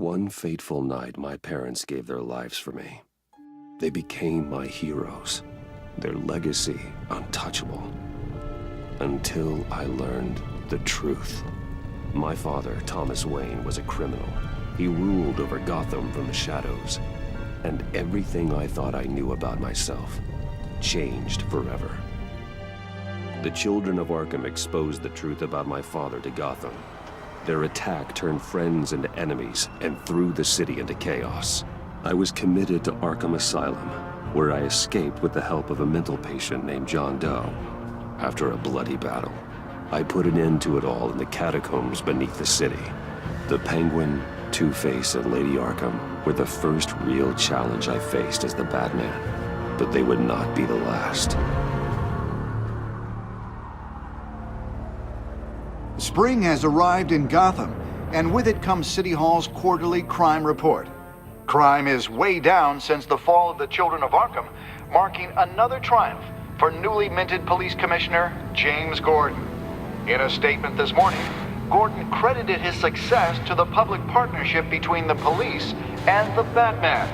One fateful night, my parents gave their lives for me. They became my heroes, their legacy untouchable. Until I learned the truth. My father, Thomas Wayne, was a criminal. He ruled over Gotham from the shadows. And everything I thought I knew about myself changed forever. The children of Arkham exposed the truth about my father to Gotham. Their attack turned friends into enemies and threw the city into chaos. I was committed to Arkham Asylum, where I escaped with the help of a mental patient named John Doe. After a bloody battle, I put an end to it all in the catacombs beneath the city. The Penguin, Two-Face, and Lady Arkham were the first real challenge I faced as the Batman, but they would not be the last. Spring has arrived in Gotham, and with it comes City Hall's quarterly crime report. Crime is way down since the fall of the Children of Arkham, marking another triumph for newly minted Police Commissioner James Gordon. In a statement this morning, Gordon credited his success to the public partnership between the police and the Batman.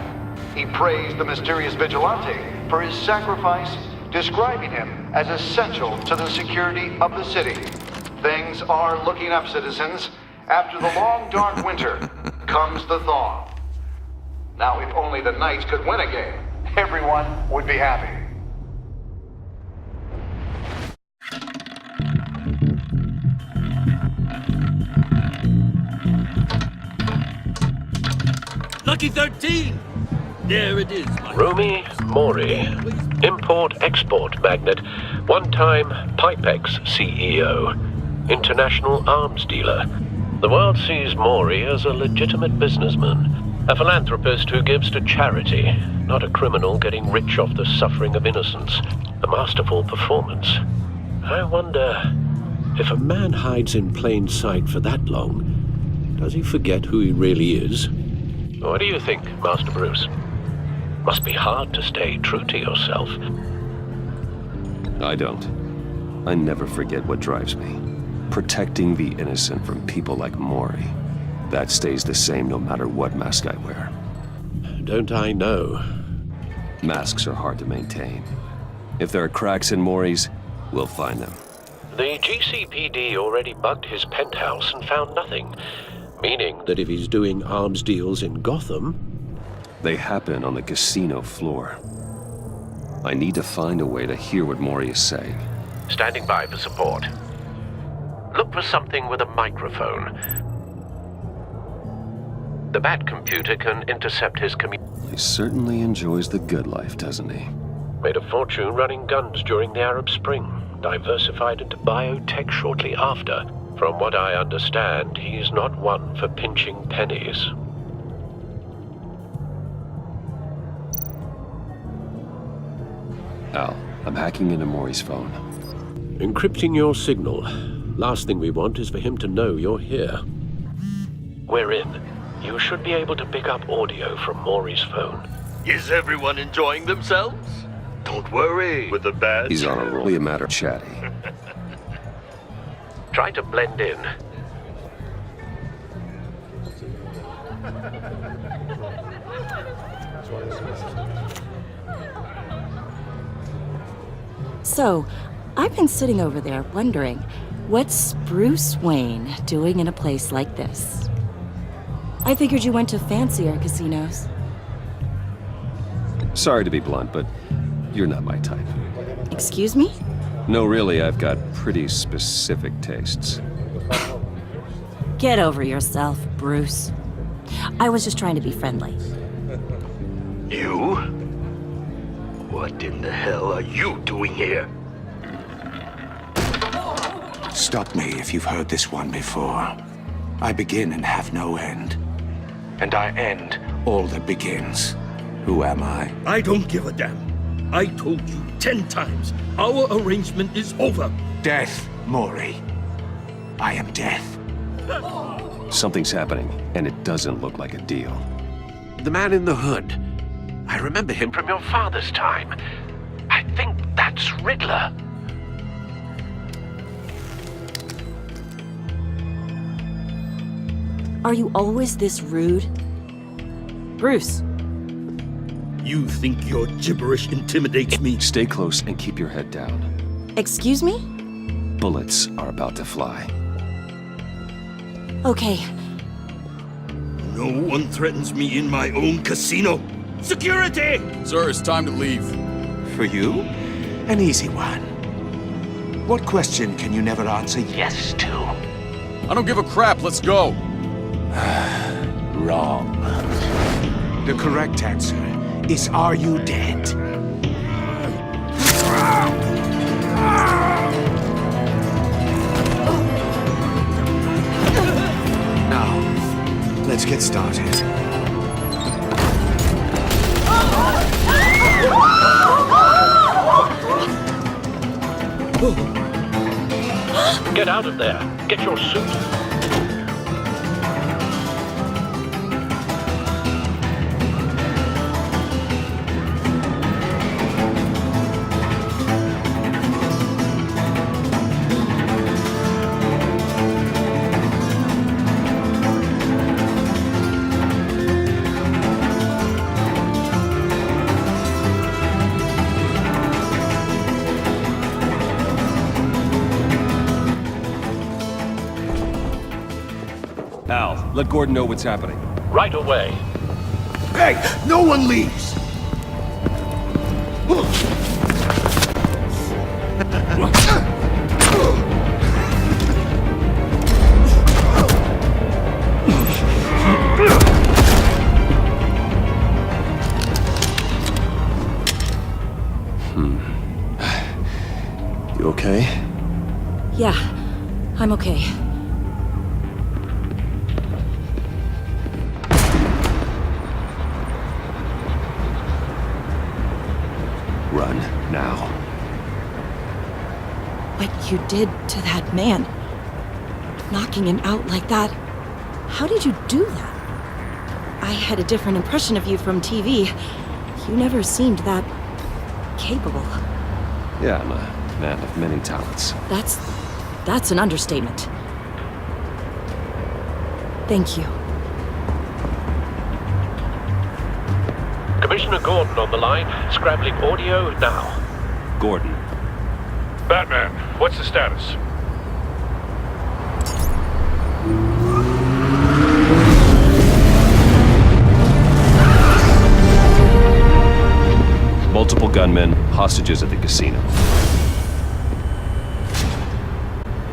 He praised the mysterious vigilante for his sacrifice, describing him as essential to the security of the city. Things are looking up, citizens. After the long, dark winter comes the thaw. Now, if only the Knights could win a game, everyone would be happy. Lucky 13! There it is, my... Rumi Mori, import-export magnate, one-time Pipex CEO, international arms dealer. The world sees Mori as a legitimate businessman, a philanthropist who gives to charity, not a criminal getting rich off the suffering of innocence. A masterful performance. I wonder, if a man hides in plain sight for that long, does he forget who he really is? What do you think, Master Bruce? Must be hard to stay true to yourself. I don't. I never forget what drives me. Protecting the innocent from people like Mori. That stays the same no matter what mask I wear. Don't I know? Masks are hard to maintain. If there are cracks in Mori's, we'll find them. The GCPD already bugged his penthouse and found nothing. Meaning that if he's doing arms deals in Gotham... They happen on the casino floor. I need to find a way to hear what Mori is saying. Standing by for support. Look for something with a microphone. The Bat computer can intercept his He certainly enjoys the good life, doesn't he? Made a fortune running guns during the Arab Spring. Diversified into biotech shortly after. From what I understand, he's not one for pinching pennies. Al, I'm hacking into Mori's phone. Encrypting your signal. Last thing we want is for him to know you're here. We're in. You should be able to pick up audio from Mori's phone. Is everyone enjoying themselves? Don't worry, with the Bat... He's on a roll. Only a matter of chatty. Try to blend in. So, I've been sitting over there wondering, what's Bruce Wayne doing in a place like this? I figured you went to fancier casinos. Sorry to be blunt, but you're not my type. Excuse me? No, really, I've got pretty specific tastes. Get over yourself, Bruce. I was just trying to be friendly. You? What in the hell are you doing here? Stop me if you've heard this one before. I begin and have no end. And I end all that begins. Who am I? I don't give a damn. I told you 10 times, our arrangement is over. Death, Mori. I am death. Something's happening, and it doesn't look like a deal. The man in the hood. I remember him from your father's time. I think that's Riddler. Are you always this rude? Bruce. You think your gibberish intimidates me? Stay close and keep your head down. Excuse me? Bullets are about to fly. Okay. No one threatens me in my own casino. Security! Sir, it's time to leave. For you? An easy one. What question can you never answer yes to? I don't give a crap, let's go. Wrong. The correct answer is, are you dead? Now, let's get started. Get out of there. Get your suit. Al, let Gordon know what's happening. Right away. Hey, no one leaves! You okay? Yeah, I'm okay. Run, now. What you did to that man, knocking him out like that, how did you do that? I had a different impression of you from TV. You never seemed that capable. Yeah, I'm a man of many talents. That's an understatement. Thank you. Commissioner Gordon on the line. Scrambling audio now. Gordon. Batman, what's the status? Multiple gunmen, hostages at the casino.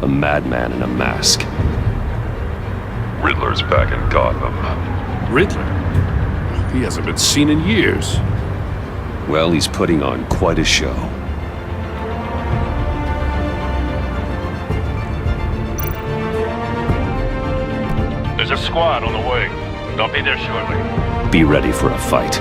A madman in a mask. Riddler's back in Gotham. Riddler? He hasn't been seen in years. Well, he's putting on quite a show. There's a squad on the way. They'll be there shortly. Be ready for a fight.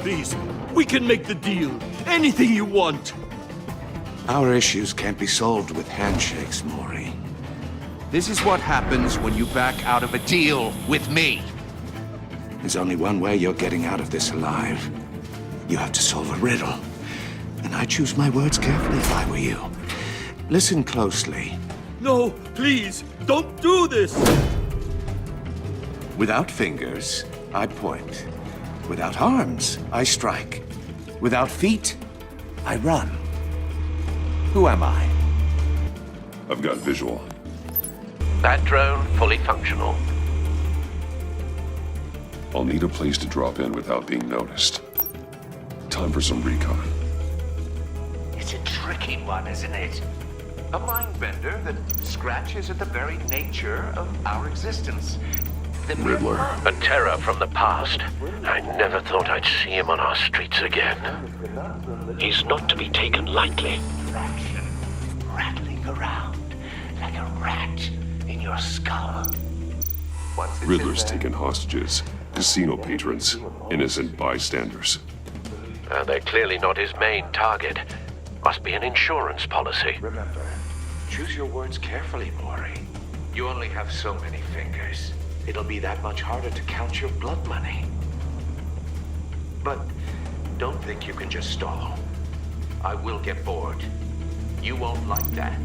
Please, we can make the deal. Anything you want. Our issues can't be solved with handshakes, Maury. This is what happens when you back out of a deal with me. There's only one way you're getting out of this alive. You have to solve a riddle. And I choose my words carefully if I were you. Listen closely. No, please, don't do this! Without fingers, I point. Without arms, I strike. Without feet, I run. Who am I? I've got visual. That drone fully functional. I'll need a place to drop in without being noticed. Time for some recon. It's a tricky one, isn't it? A mind bender that scratches at the very nature of our existence. The Riddler. A terror from the past. I never thought I'd see him on our streets again. He's not to be taken lightly. fraction rattling around like a rat in your skull. Once it's Riddler's in there, taken hostages, casino patrons, innocent bystanders. They're clearly not his main target. Must be an insurance policy. Remember, choose your words carefully, Maury. You only have so many fingers. It'll be that much harder to count your blood money. But don't think you can just stall. I will get bored. You won't like that.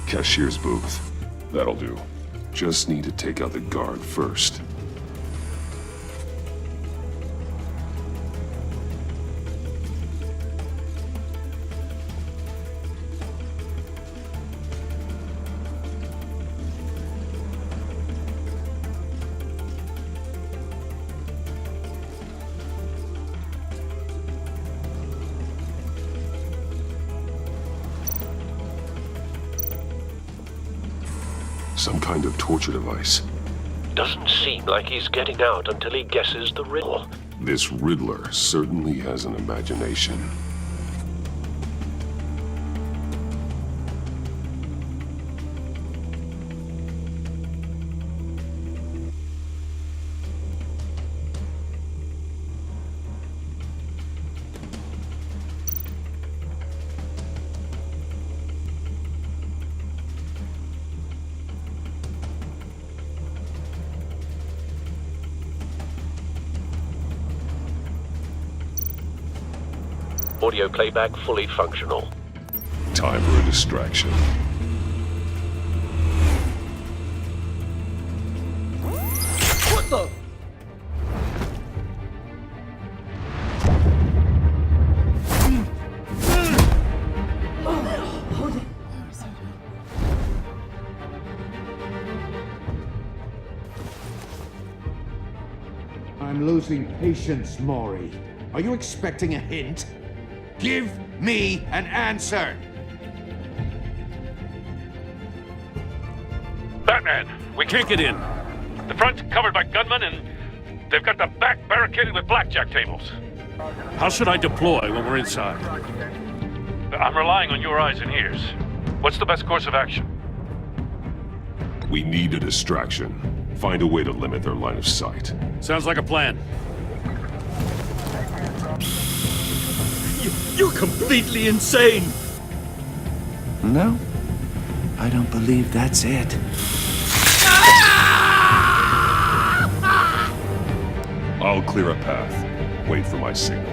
Cashier's booth. That'll do. Just need to take out the guard first. Some kind of torture device. Doesn't seem like he's getting out until he guesses the riddle. This Riddler certainly has an imagination. Audio playback fully functional. Time for a distraction. What the? I'm losing patience, Maury. Are you expecting a hint? Give me an answer! Batman, we can't get in. The front's covered by gunmen, and they've got the back barricaded with blackjack tables. How should I deploy when we're inside? I'm relying on your eyes and ears. What's the best course of action? We need a distraction. Find a way to limit their line of sight. Sounds like a plan. You're completely insane! No, I don't believe that's it. I'll clear a path. Wait for my signal.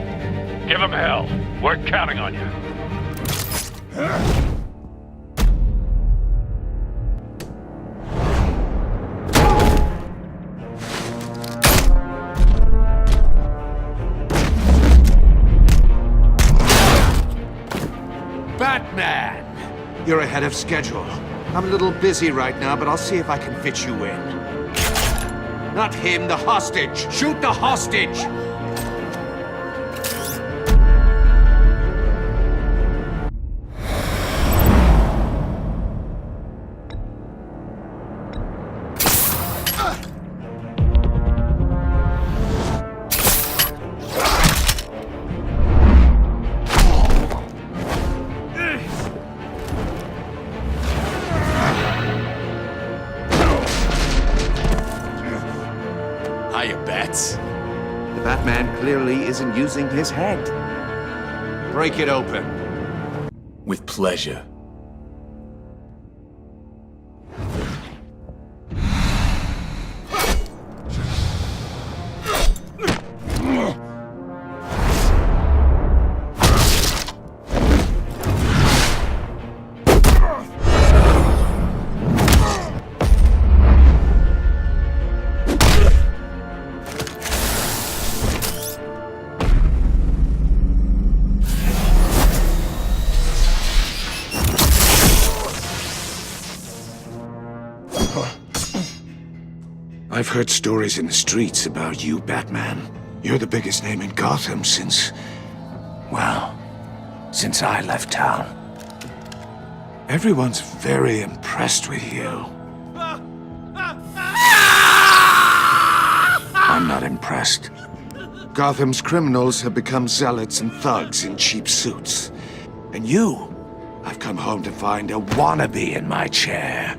Give him hell. We're counting on you. Batman! You're ahead of schedule. I'm a little busy right now, but I'll see if I can fit you in. Not him, the hostage! Shoot the hostage! The Batman clearly isn't using his head. Break it open. With pleasure. I've heard stories in the streets about you, Batman. You're the biggest name in Gotham since I left town. Everyone's very impressed with you. I'm not impressed. Gotham's criminals have become zealots and thugs in cheap suits. And you, I've come home to find a wannabe in my chair.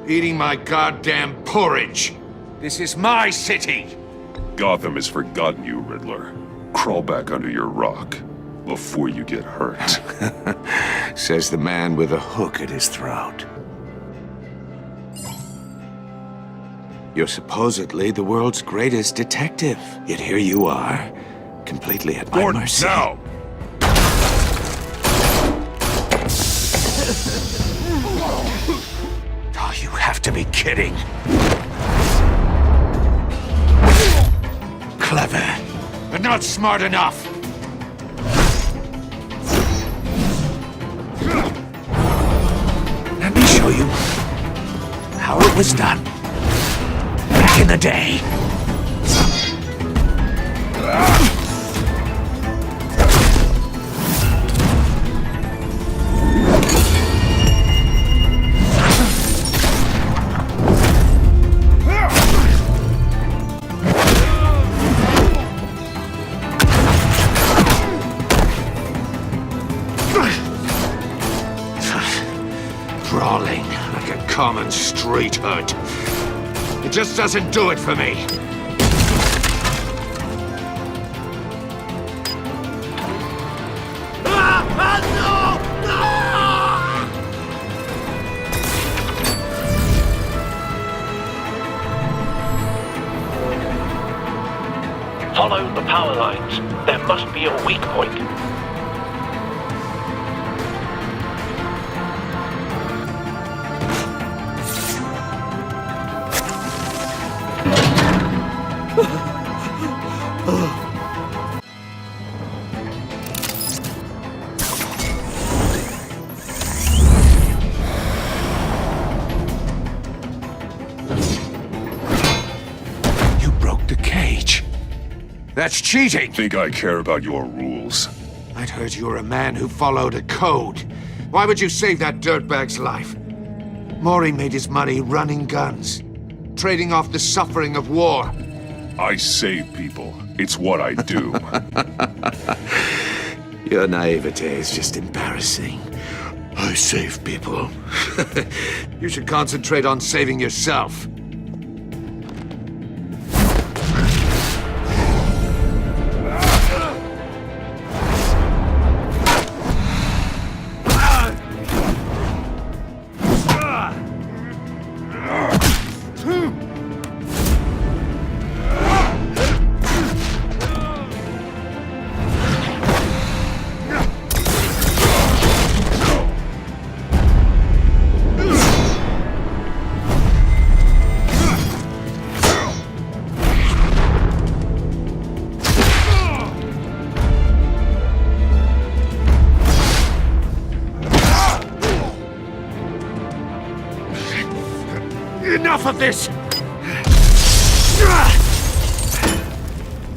Eating my goddamn porridge. This is my city! Gotham has forgotten you, Riddler. Crawl back under your rock before you get hurt. Says the man with a hook at his throat. You're supposedly the world's greatest detective. Yet here you are, completely at my mercy. Now! Oh, you have to be kidding. Clever, but not smart enough. Let me show you how it was done back in the day. Crawling like a common street hood. It just doesn't do it for me. Follow the power lines. There must be a weak point. You broke the cage. That's cheating! Think I care about your rules? I'd heard you were a man who followed a code. Why would you save that dirtbag's life? Maury made his money running guns, trading off the suffering of war. I save people. It's what I do. Your naivete is just embarrassing. I save people. You should concentrate on saving yourself. Enough of this!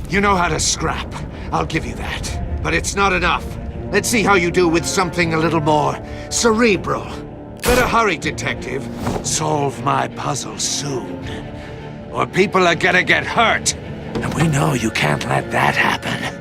You know how to scrap. I'll give you that. But it's not enough. Let's see how you do with something a little more cerebral. Better hurry, detective. Solve my puzzle soon. Or people are gonna get hurt. And we know you can't let that happen.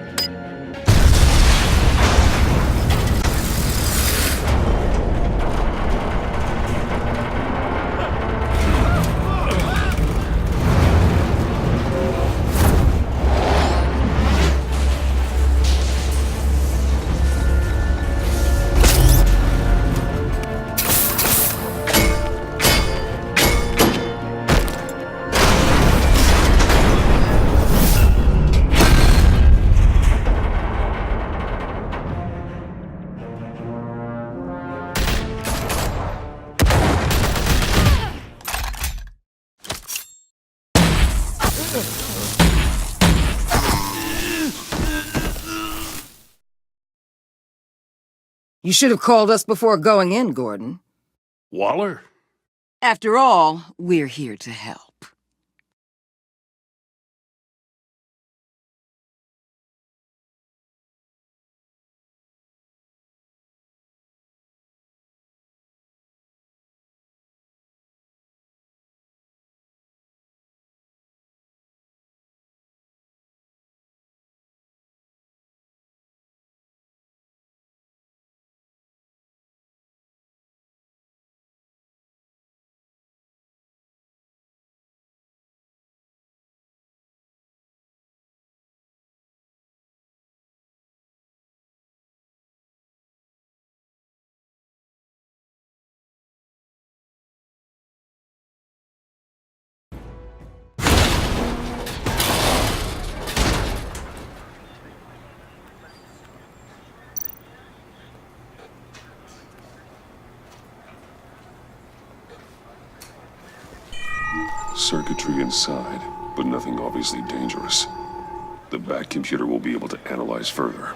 You should have called us before going in, Gordon. Waller? After all, we're here to help. Circuitry inside, but nothing obviously dangerous. The back computer will be able to analyze further.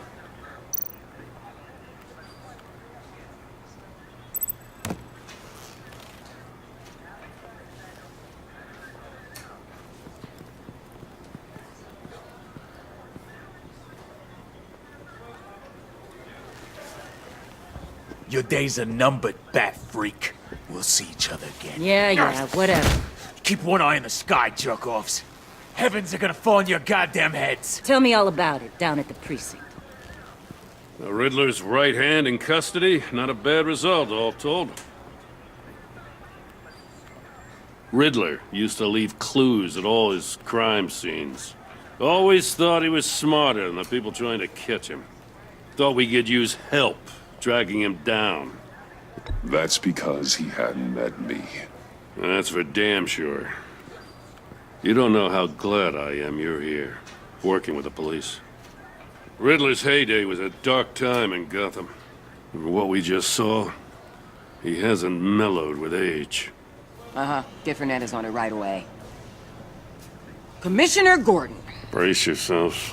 Your days are numbered, bat freak. We'll see each other again. Yeah, whatever. Keep one eye in the sky, jerk-offs. Heavens are gonna fall on your goddamn heads. Tell me all about it down at the precinct. The Riddler's right hand in custody. Not a bad result, all told. Riddler used to leave clues at all his crime scenes. Always thought he was smarter than the people trying to catch him. Thought we could use help dragging him down. That's because he hadn't met me. That's for damn sure. You don't know how glad I am you're here, working with the police. Riddler's heyday was a dark time in Gotham. And what we just saw, he hasn't mellowed with age. Uh-huh. Get Fernandez on it right away. Commissioner Gordon. Brace yourselves.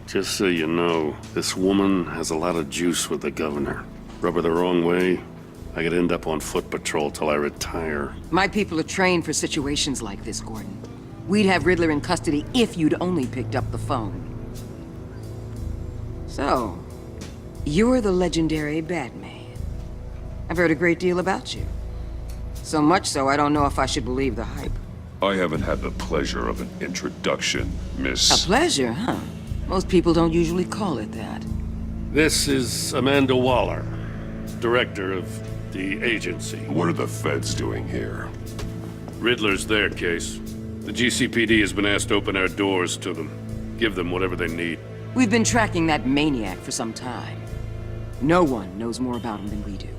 Just so you know, this woman has a lot of juice with the governor. Rub her the wrong way, I could end up on foot patrol till I retire. My people are trained for situations like this, Gordon. We'd have Riddler in custody if you'd only picked up the phone. So, you're the legendary Batman. I've heard a great deal about you. So much so, I don't know if I should believe the hype. I haven't had the pleasure of an introduction, Miss... A pleasure, huh? Most people don't usually call it that. This is Amanda Waller, director of the agency. What are the feds doing here? Riddler's their case. The GCPD has been asked to open our doors to them. Give them whatever they need. We've been tracking that maniac for some time. No one knows more about him than we do.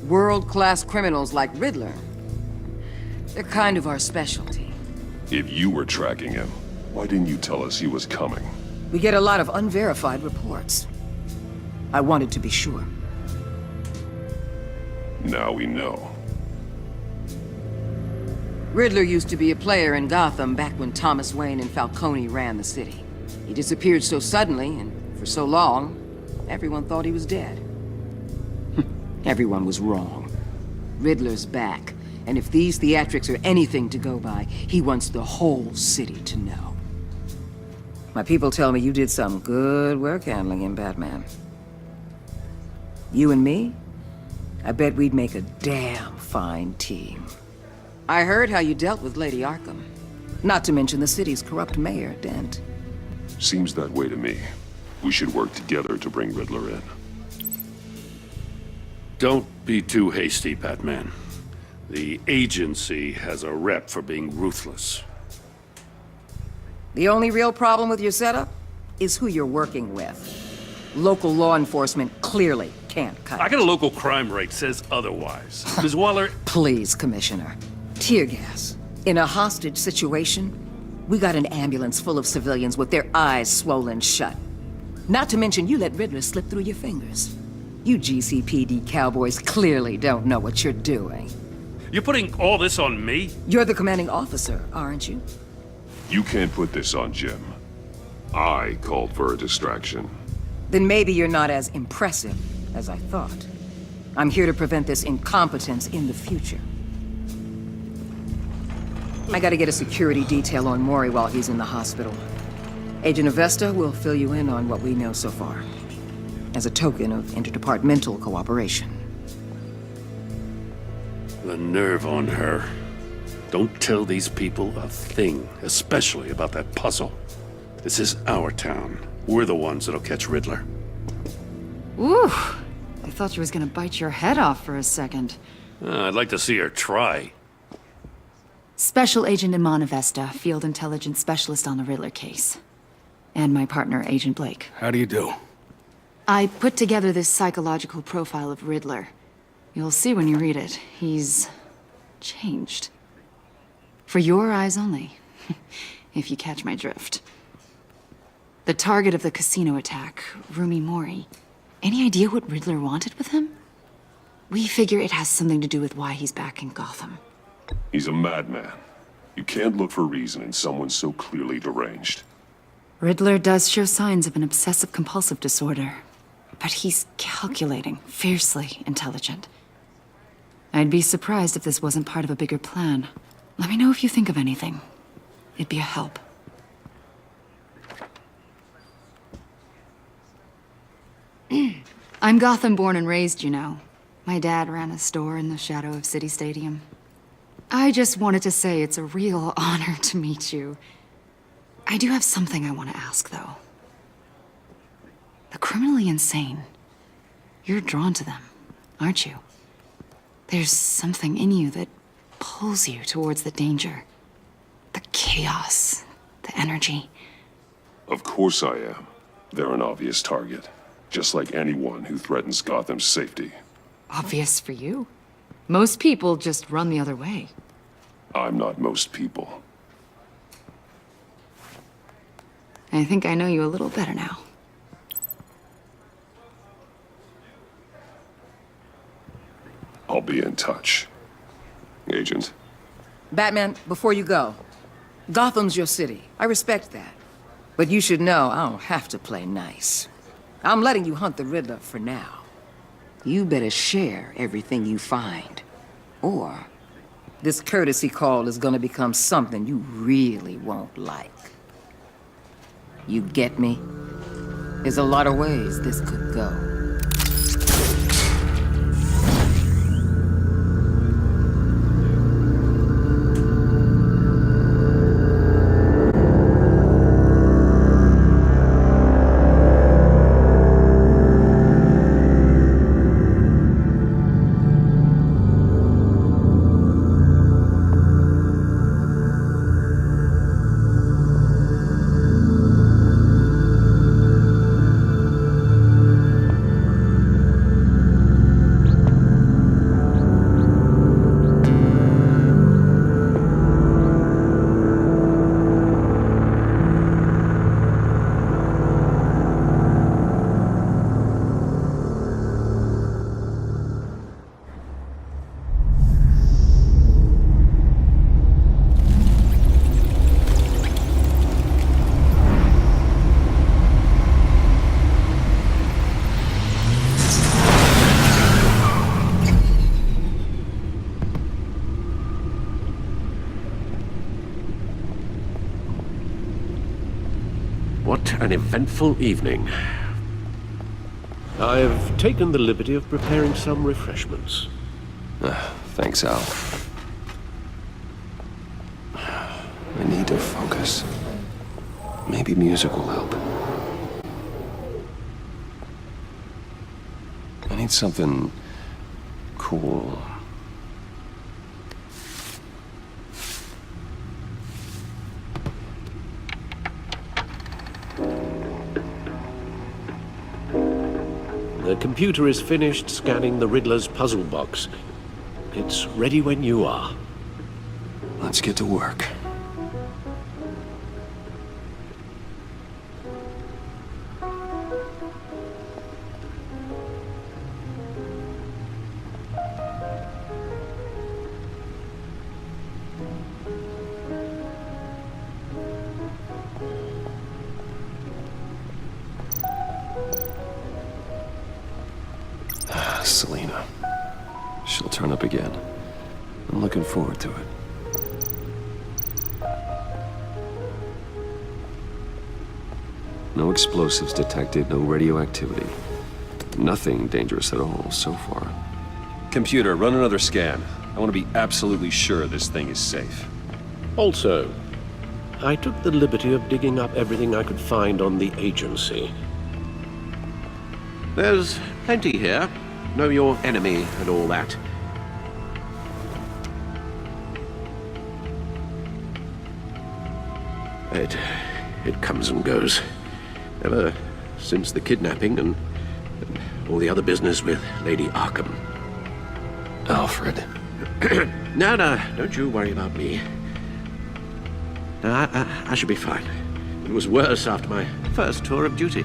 World-class criminals like Riddler. They're kind of our specialty. If you were tracking him, why didn't you tell us he was coming? We get a lot of unverified reports. I wanted to be sure. Now we know. Riddler used to be a player in Gotham back when Thomas Wayne and Falcone ran the city. He disappeared so suddenly and for so long, everyone thought he was dead. Everyone was wrong. Riddler's back, And if these theatrics are anything to go by, he wants the whole city to know. My people tell me you did some good work handling him, Batman. You and me? I bet we'd make a damn fine team. I heard how you dealt with Lady Arkham. Not to mention the city's corrupt mayor, Dent. Seems that way to me. We should work together to bring Riddler in. Don't be too hasty, Batman. The agency has a rep for being ruthless. The only real problem with your setup is who you're working with. Local law enforcement clearly can't cut I it. got a local crime rate says otherwise. Ms. Waller... Please, Commissioner. Tear gas. In a hostage situation, we got an ambulance full of civilians with their eyes swollen shut. Not to mention you let Riddler slip through your fingers. You GCPD cowboys clearly don't know what you're doing. You're putting all this on me? You're the commanding officer, aren't you? You can't put this on Jim. I called for a distraction. Then maybe you're not as impressive as I thought. I'm here to prevent this incompetence in the future. I gotta get a security detail on Mori while he's in the hospital. Agent Avesta will fill you in on what we know so far, as a token of interdepartmental cooperation. The nerve on her. Don't tell these people a thing, especially about that puzzle. This is our town. We're the ones that'll catch Riddler. Ooh, I thought she was gonna bite your head off for a second. I'd like to see her try. Special Agent Iman Avesta, Field Intelligence Specialist on the Riddler case. And my partner, Agent Blake. How do you do? I put together this psychological profile of Riddler. You'll see when you read it. He's changed. For your eyes only, if you catch my drift. The target of the casino attack, Rumi Mori. Any idea what Riddler wanted with him? We figure it has something to do with why he's back in Gotham. He's a madman. You can't look for reason in someone so clearly deranged. Riddler does show signs of an obsessive-compulsive disorder, but he's calculating, fiercely intelligent. I'd be surprised if this wasn't part of a bigger plan. Let me know if you think of anything. It'd be a help. I'm Gotham born and raised, you know. My dad ran a store in the shadow of City Stadium. I just wanted to say it's a real honor to meet you. I do have something I want to ask, though. The criminally insane. You're drawn to them, aren't you? There's something in you that pulls you towards the danger. The chaos, the energy. Of course I am. They're an obvious target. Just like anyone who threatens Gotham's safety. Obvious for you. Most people just run the other way. I'm not most people. I think I know you a little better now. I'll be in touch. Agent. Batman, before you go, Gotham's your city. I respect that. But you should know I don't have to play nice. I'm letting you hunt the Riddler for now. You better share everything you find. Or this courtesy call is gonna become something you really won't like. You get me? There's a lot of ways this could go. What an eventful evening. I've taken the liberty of preparing some refreshments. Thanks, Al. I need to focus. Maybe music will help. I need something cool. The computer is finished scanning the Riddler's puzzle box. It's ready when you are. Let's get to work. Selena. She'll turn up again. I'm looking forward to it. No explosives detected, no radioactivity. Nothing dangerous at all so far. Computer, run another scan. I want to be absolutely sure this thing is safe. Also, I took the liberty of digging up everything I could find on the agency. There's plenty here. Know your enemy and all that. It comes and goes. Ever since the kidnapping and all the other business with Lady Arkham. Alfred. No, don't you worry about me. No, I should be fine. It was worse after my first tour of duty.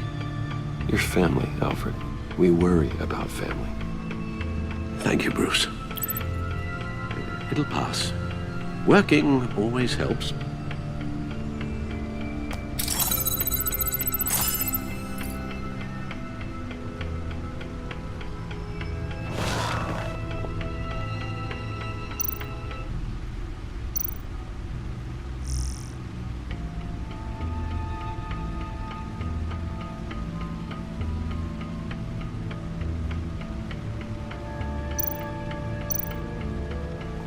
Your family, Alfred. We worry about family. Thank you, Bruce. It'll pass. Working always helps.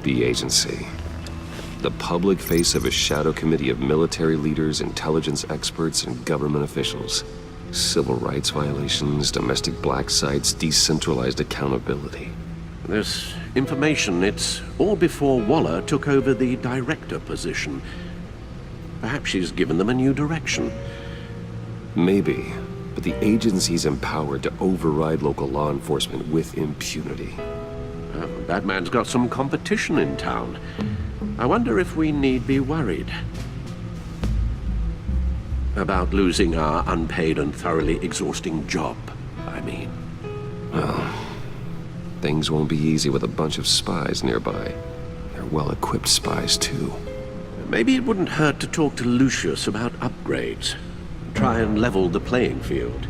The agency. The public face of a shadow committee of military leaders, intelligence experts, and government officials. Civil rights violations, domestic black sites, decentralized accountability. This information, it's all before Waller took over the director position. Perhaps she's given them a new direction. Maybe, but the agency's empowered to override local law enforcement with impunity. Batman's got some competition in town. I wonder if we need be worried about losing our unpaid and thoroughly exhausting job, I mean. Well, things won't be easy with a bunch of spies nearby. They're well-equipped spies, too. Maybe it wouldn't hurt to talk to Lucius about upgrades. Try and level the playing field.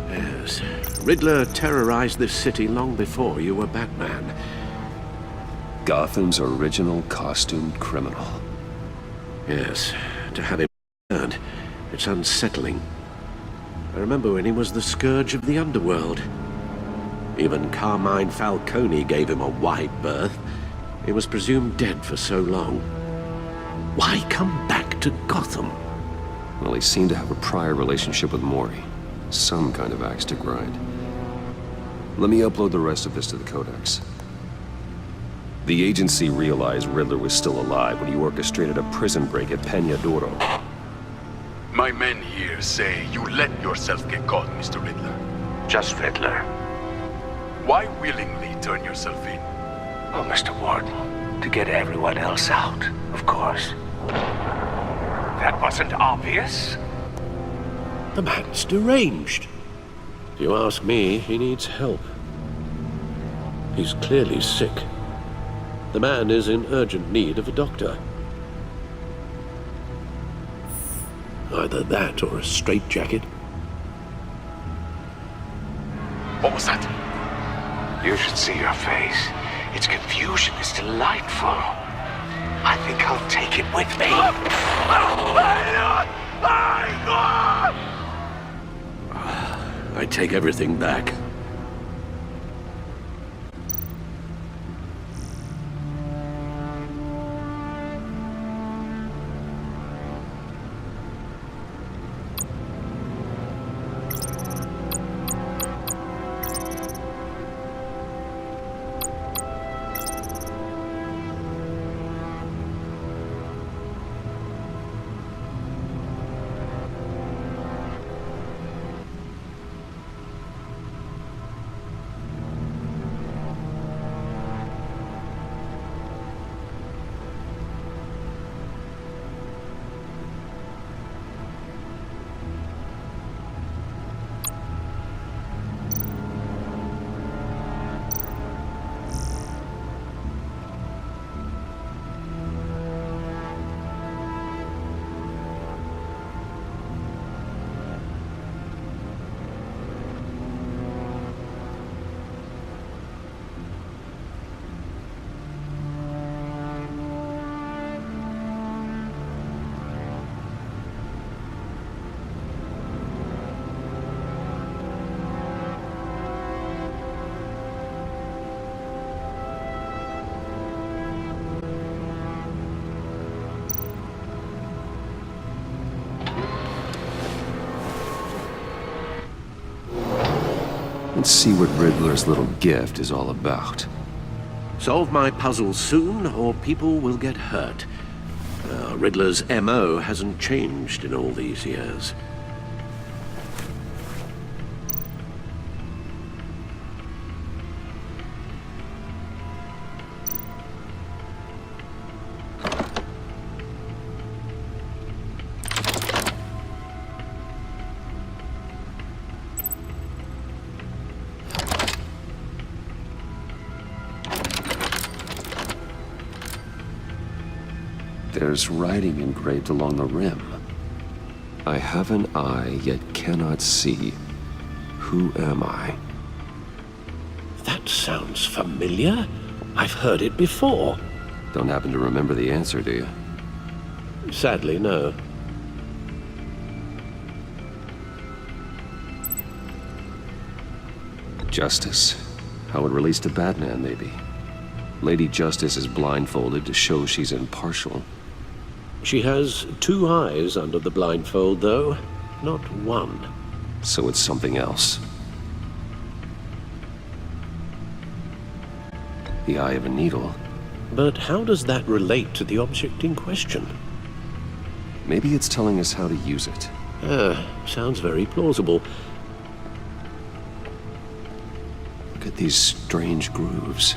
Yes, Riddler terrorized this city long before you were Batman. Gotham's original costumed criminal. Yes, to have him turned, it's unsettling. I remember when he was the scourge of the underworld. Even Carmine Falcone gave him a wide berth. He was presumed dead for so long. Why come back to Gotham? Well, he seemed to have a prior relationship with Mori. Some kind of axe to grind. Let me upload the rest of this to the Codex. The agency realized Riddler was still alive when he orchestrated a prison break at Peña Duro. My men here say you let yourself get caught, Mr. Riddler. Just Riddler. Why willingly turn yourself in? Oh, Mr. Warden, to get everyone else out, of course. That wasn't obvious. The man's deranged. If you ask me, he needs help. He's clearly sick. The man is in urgent need of a doctor. Either that or a straitjacket. What was that? You should see your face. Its confusion is delightful. I think I'll take it with me. I take everything back. Let's see what Riddler's little gift is all about. Solve my puzzle soon, or people will get hurt. Riddler's MO hasn't changed in all these years. There's writing engraved along the rim. I have an eye, yet cannot see. Who am I? That sounds familiar. I've heard it before. Don't happen to remember the answer, do you? Sadly, no. Justice. How it relates to Batman, maybe. Lady Justice is blindfolded to show she's impartial. She has two eyes under the blindfold, though, not one. So it's something else. The eye of a needle. But how does that relate to the object in question? Maybe it's telling us how to use it. Sounds very plausible. Look at these strange grooves.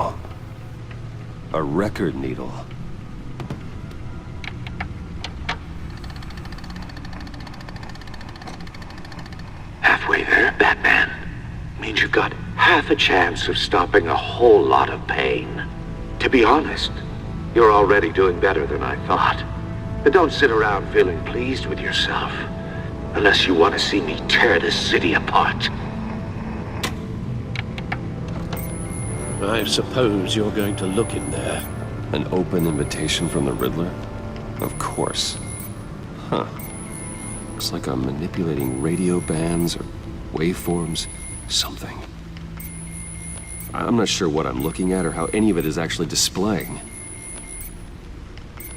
call. A record needle. Halfway there, Batman. Means you've got half a chance of stopping a whole lot of pain. To be honest, you're already doing better than I thought. But don't sit around feeling pleased with yourself. Unless you want to see me tear this city apart. I suppose you're going to look in there. An open invitation from the Riddler? Of course. Huh. Looks like I'm manipulating radio bands or waveforms. Something. I'm not sure what I'm looking at or how any of it is actually displaying.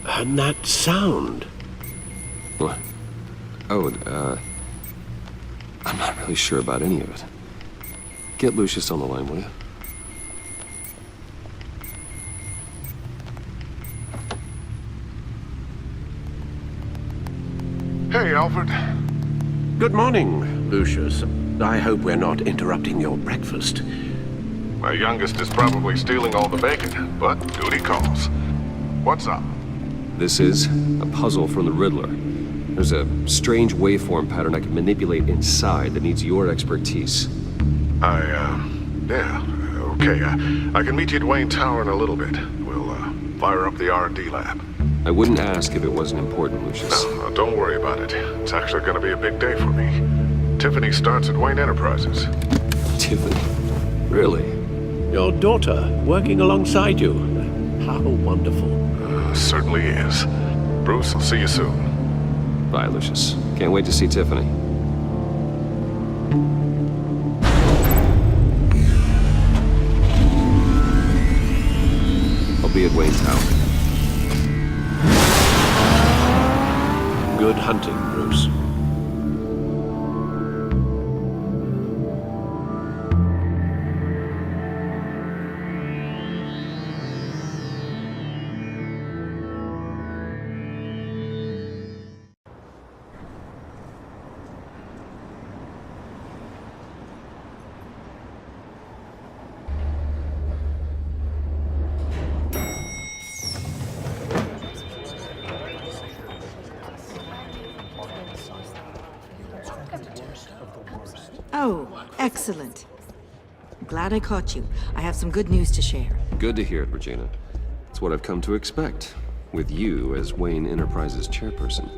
And that sound? What? Oh, I'm not really sure about any of it. Get Lucius on the line, will you? Hey, Alfred. Good morning, Lucius. I hope we're not interrupting your breakfast. My youngest is probably stealing all the bacon, but duty calls. What's up? This is a puzzle from the Riddler. There's a strange waveform pattern I can manipulate inside that needs your expertise. Yeah, okay. I can meet you at Wayne Tower in a little bit. We'll, fire up the R&D lab. I wouldn't ask if it wasn't important, Lucius. No, don't worry about it. It's actually gonna be a big day for me. Tiffany starts at Wayne Enterprises. Tiffany? Really? Your daughter working alongside you. How wonderful. Certainly is. Bruce, I'll see you soon. Bye, Lucius. Can't wait to see Tiffany. I'll be at Wayne Tower. Good hunting, Bruce. Oh, excellent. I'm glad I caught you. I have some good news to share. Good to hear it, Regina. It's what I've come to expect, with you as Wayne Enterprises chairperson.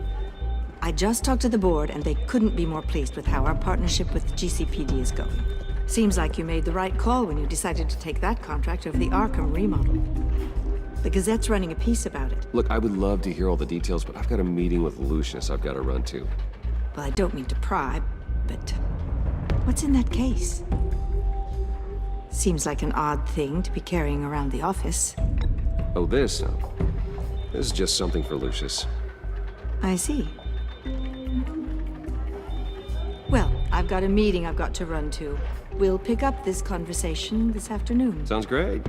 I just talked to the board, and they couldn't be more pleased with how our partnership with GCPD is going. Seems like you made the right call when you decided to take that contract over the Arkham remodel. The Gazette's running a piece about it. Look, I would love to hear all the details, but I've got a meeting with Lucius I've got to run to. Well, I don't mean to pry, but what's in that case? Seems like an odd thing to be carrying around the office. Oh, this? No. This is just something for Lucius. I see. Well, I've got a meeting I've got to run to. We'll pick up this conversation this afternoon. Sounds great.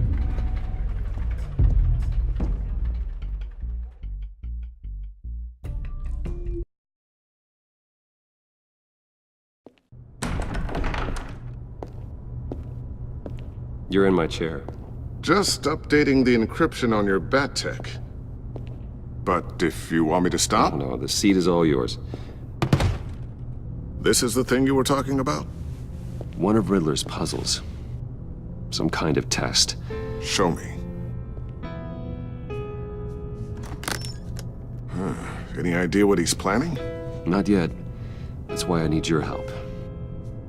You're in my chair. Just updating the encryption on your bat tech. But if you want me to stop? No, the seat is all yours. This is the thing you were talking about? One of Riddler's puzzles. Some kind of test. Show me. Any idea what he's planning? Not yet. That's why I need your help.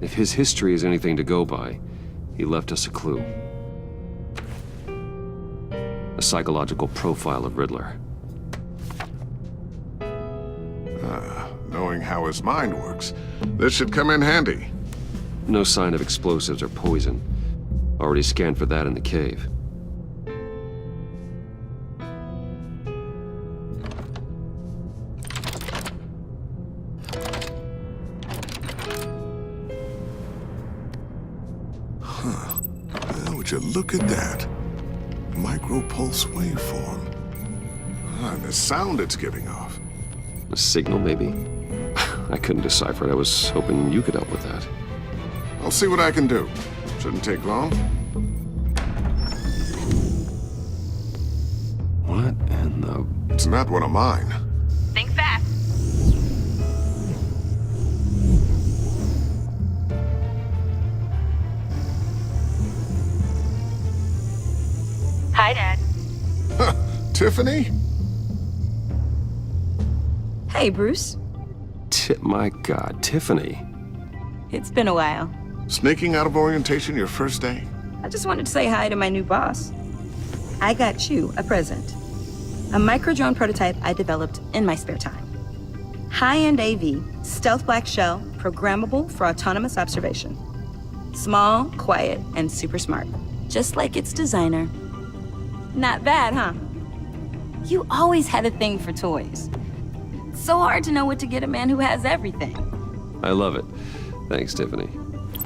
If his history is anything to go by, he left us a clue. A psychological profile of Riddler. Knowing how his mind works, this should come in handy. No sign of explosives or poison. Already scanned for that in the cave. Would you look at that? Micropulse waveform. And the sound it's giving off. A signal, maybe? I couldn't decipher it. I was hoping you could help with that. I'll see what I can do. Shouldn't take long. That's not one of mine. Think fast. Hi, Dad. Tiffany? Hey, Bruce. My God, Tiffany. It's been a while. Sneaking out of orientation your first day? I just wanted to say hi to my new boss. I got you a present. A micro-drone prototype I developed in my spare time. High-end AV, stealth black shell, programmable for autonomous observation. Small, quiet, and super smart. Just like its designer. Not bad, huh? You always had a thing for toys. It's so hard to know what to get a man who has everything. I love it. Thanks, Tiffany.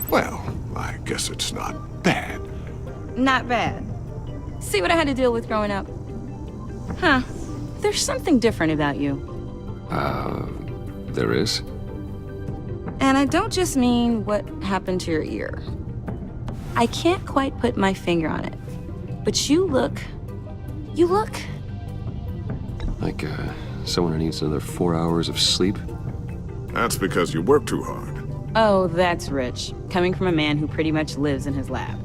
Well, I guess it's not bad. Not bad. See what I had to deal with growing up? Huh. There's something different about you. There is? And I don't just mean what happened to your ear. I can't quite put my finger on it. But you look... Like, someone who needs another 4 hours of sleep? That's because you work too hard. Oh, that's rich. Coming from a man who pretty much lives in his lab.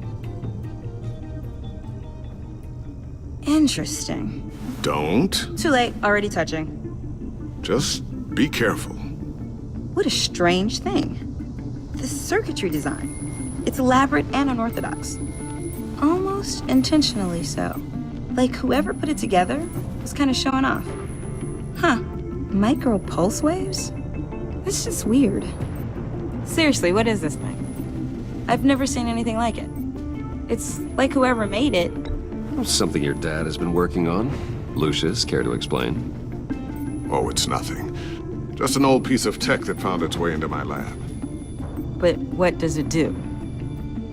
Interesting. Don't. Too late, already touching. Just be careful. What a strange thing. The circuitry design. It's elaborate and unorthodox. Almost intentionally so. Like whoever put it together was kind of showing off. Huh. Micro pulse waves? That's just weird. Seriously, what is this thing? I've never seen anything like it. It's like whoever made it. Something your dad has been working on. Lucius, care to explain? Oh, it's nothing. Just an old piece of tech that found its way into my lab. But what does it do?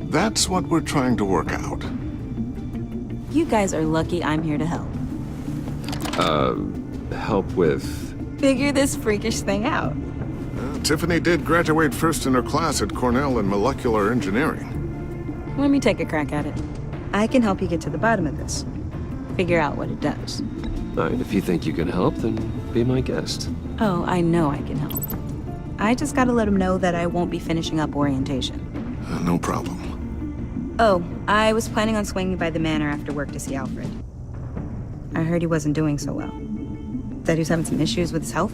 That's what we're trying to work out. You guys are lucky I'm here to help. Help with... Figure this freakish thing out. Tiffany did graduate first in her class at Cornell in molecular engineering. Let me take a crack at it. I can help you get to the bottom of this. Figure out what it does. All right, if you think you can help, then be my guest. Oh, I know I can help. I just gotta let him know that I won't be finishing up orientation. No problem. Oh, I was planning on swinging by the manor after work to see Alfred. I heard he wasn't doing so well. That he was having some issues with his health.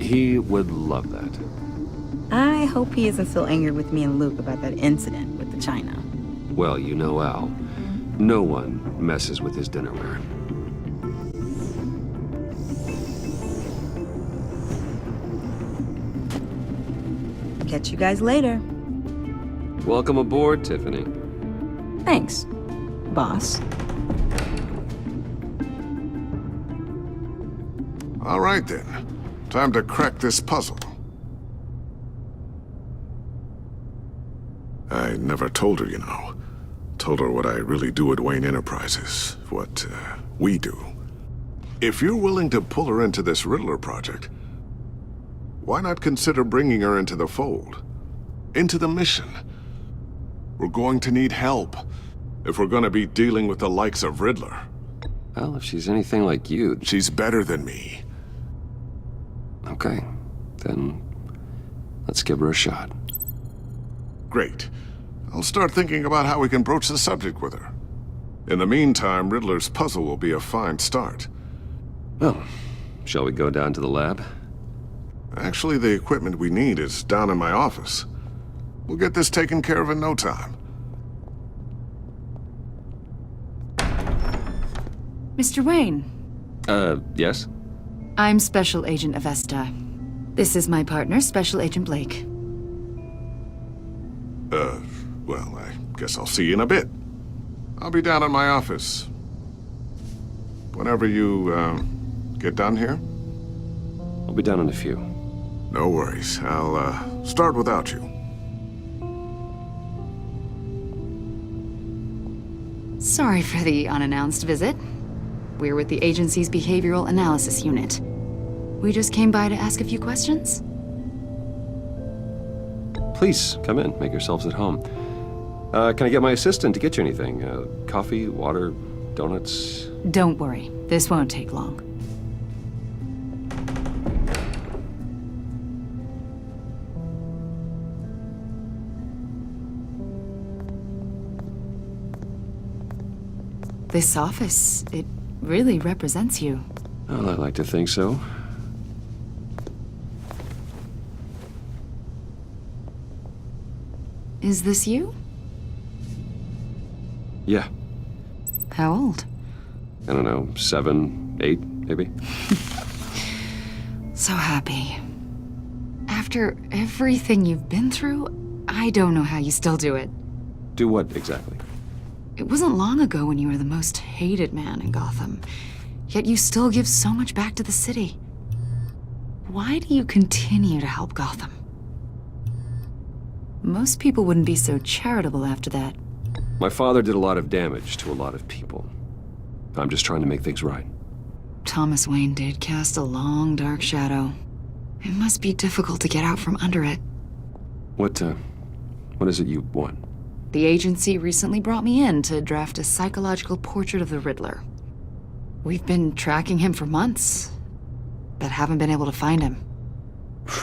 He would love that. I hope he isn't still angered with me and Luke about that incident with the china. Well, you know Al. No one messes with his dinnerware. Catch you guys later. Welcome aboard, Tiffany. Thanks, boss. All right, then. Time to crack this puzzle. I never told her, you know. Told her what I really do at Wayne Enterprises. What, we do. If you're willing to pull her into this Riddler project, why not consider bringing her into the fold? Into the mission? We're going to need help if we're gonna be dealing with the likes of Riddler. Well, if she's anything like you... She's better than me. Okay, then let's give her a shot. Great. I'll start thinking about how we can broach the subject with her. In the meantime, Riddler's puzzle will be a fine start. Well, shall we go down to the lab? Actually, the equipment we need is down in my office. We'll get this taken care of in no time. Mr. Wayne. Yes? I'm Special Agent Avesta. This is my partner, Special Agent Blake. Well, I guess I'll see you in a bit. I'll be down in my office. Whenever you, get done here? I'll be down in a few. No worries. I'll, start without you. Sorry for the unannounced visit. We're with the agency's Behavioral Analysis Unit. We just came by to ask a few questions. Please, come in. Make yourselves at home. Can I get my assistant to get you anything? Coffee, water, donuts? Don't worry, this won't take long. This office, it really represents you. Well, I like to think so. Is this you? Yeah. How old? I don't know, 7, 8, maybe? So happy. After everything you've been through, I don't know how you still do it. Do what, exactly? It wasn't long ago when you were the most hated man in Gotham, yet you still give so much back to the city. Why do you continue to help Gotham? Most people wouldn't be so charitable after that. My father did a lot of damage to a lot of people. I'm just trying to make things right. Thomas Wayne did cast a long, dark shadow. It must be difficult to get out from under it. What is it you want? The agency recently brought me in to draft a psychological portrait of the Riddler. We've been tracking him for months, but haven't been able to find him.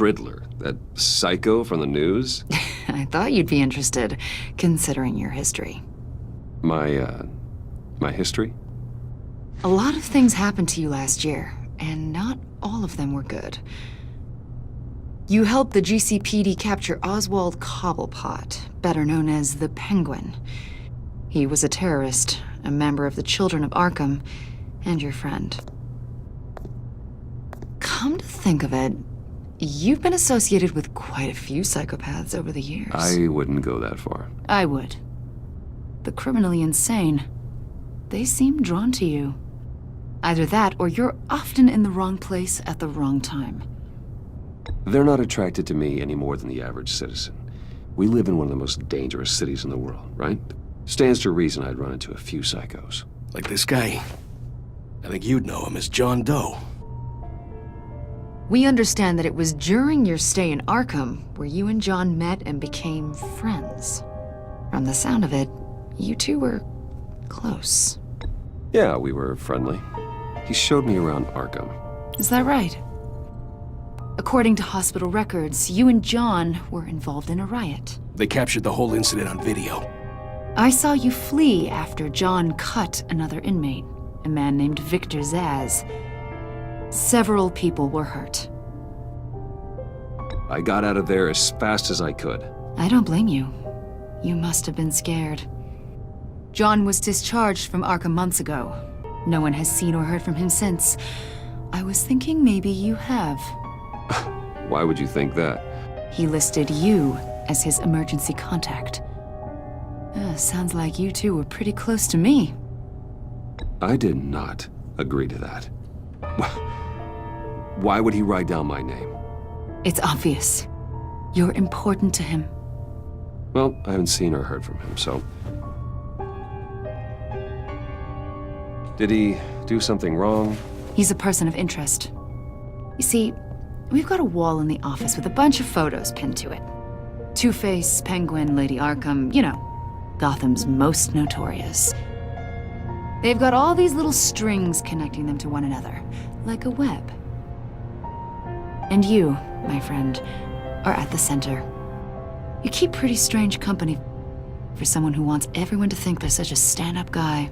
Riddler? That psycho from the news? I thought you'd be interested, considering your history. My history? A lot of things happened to you last year, and not all of them were good. You helped the GCPD capture Oswald Cobblepot, better known as the Penguin. He was a terrorist, a member of the Children of Arkham, and your friend. Come to think of it, you've been associated with quite a few psychopaths over the years. I wouldn't go that far. I would. The criminally insane. They seem drawn to you. Either that, or you're often in the wrong place at the wrong time. They're not attracted to me any more than the average citizen. We live in one of the most dangerous cities in the world, right? Stands to reason I'd run into a few psychos. Like this guy. I think you'd know him as John Doe. We understand that it was during your stay in Arkham where you and John met and became friends. From the sound of it, you two were close. Yeah, we were friendly. He showed me around Arkham. Is that right? According to hospital records, you and John were involved in a riot. They captured the whole incident on video. I saw you flee after John cut another inmate, a man named Victor Zaz. Several people were hurt. I got out of there as fast as I could. I don't blame you. You must have been scared. John was discharged from Arkham months ago. No one has seen or heard from him since. I was thinking maybe you have. Why would you think that? He listed you as his emergency contact. Sounds like you two were pretty close to me. I did not agree to that. Why would he write down my name? It's obvious. You're important to him. Well, I haven't seen or heard from him, so... Did he do something wrong? He's a person of interest. You see, we've got a wall in the office with a bunch of photos pinned to it. Two-Face, Penguin, Lady Arkham, you know, Gotham's most notorious. They've got all these little strings connecting them to one another, like a web. And you, my friend, are at the center. You keep pretty strange company for someone who wants everyone to think they're such a stand-up guy.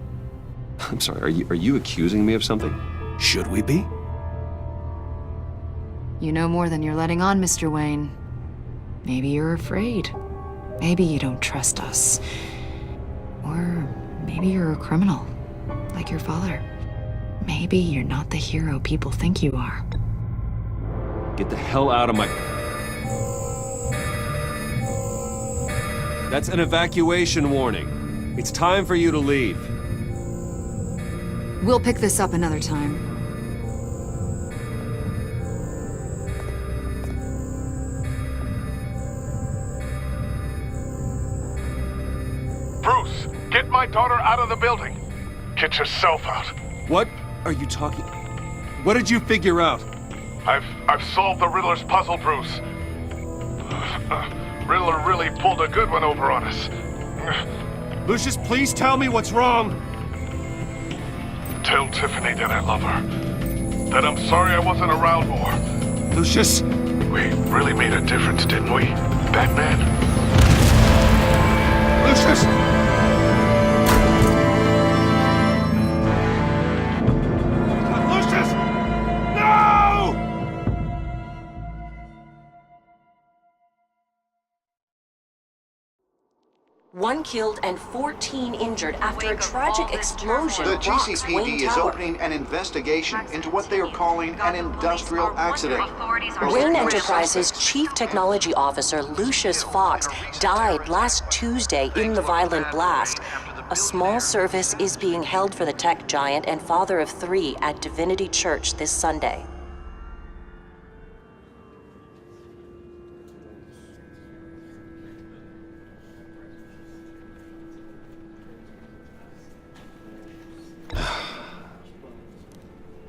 I'm sorry, are you accusing me of something? Should we be? You know more than you're letting on, Mr. Wayne. Maybe you're afraid. Maybe you don't trust us. Or maybe you're a criminal, like your father. Maybe you're not the hero people think you are. Get the hell out of my... That's an evacuation warning. It's time for you to leave. We'll pick this up another time. Bruce, get my daughter out of the building. Get yourself out. What are you talking... What did you figure out? I've solved the Riddler's puzzle, Bruce. Riddler really pulled a good one over on us. Lucius, please tell me what's wrong. Tell Tiffany that I love her. That I'm sorry I wasn't around more. Lucius! We really made a difference, didn't we, Batman? Lucius! Lucius! No! One killed and 14 injured after a tragic explosion The rocks GCPD Wayne is Tower. opening an investigation into what they are calling an industrial accident. Wayne Enterprises' Chief Technology Officer Lucius Fox died last Tuesday in the violent blast. A small service is being held for the tech giant and father of 3 at Divinity Church this Sunday.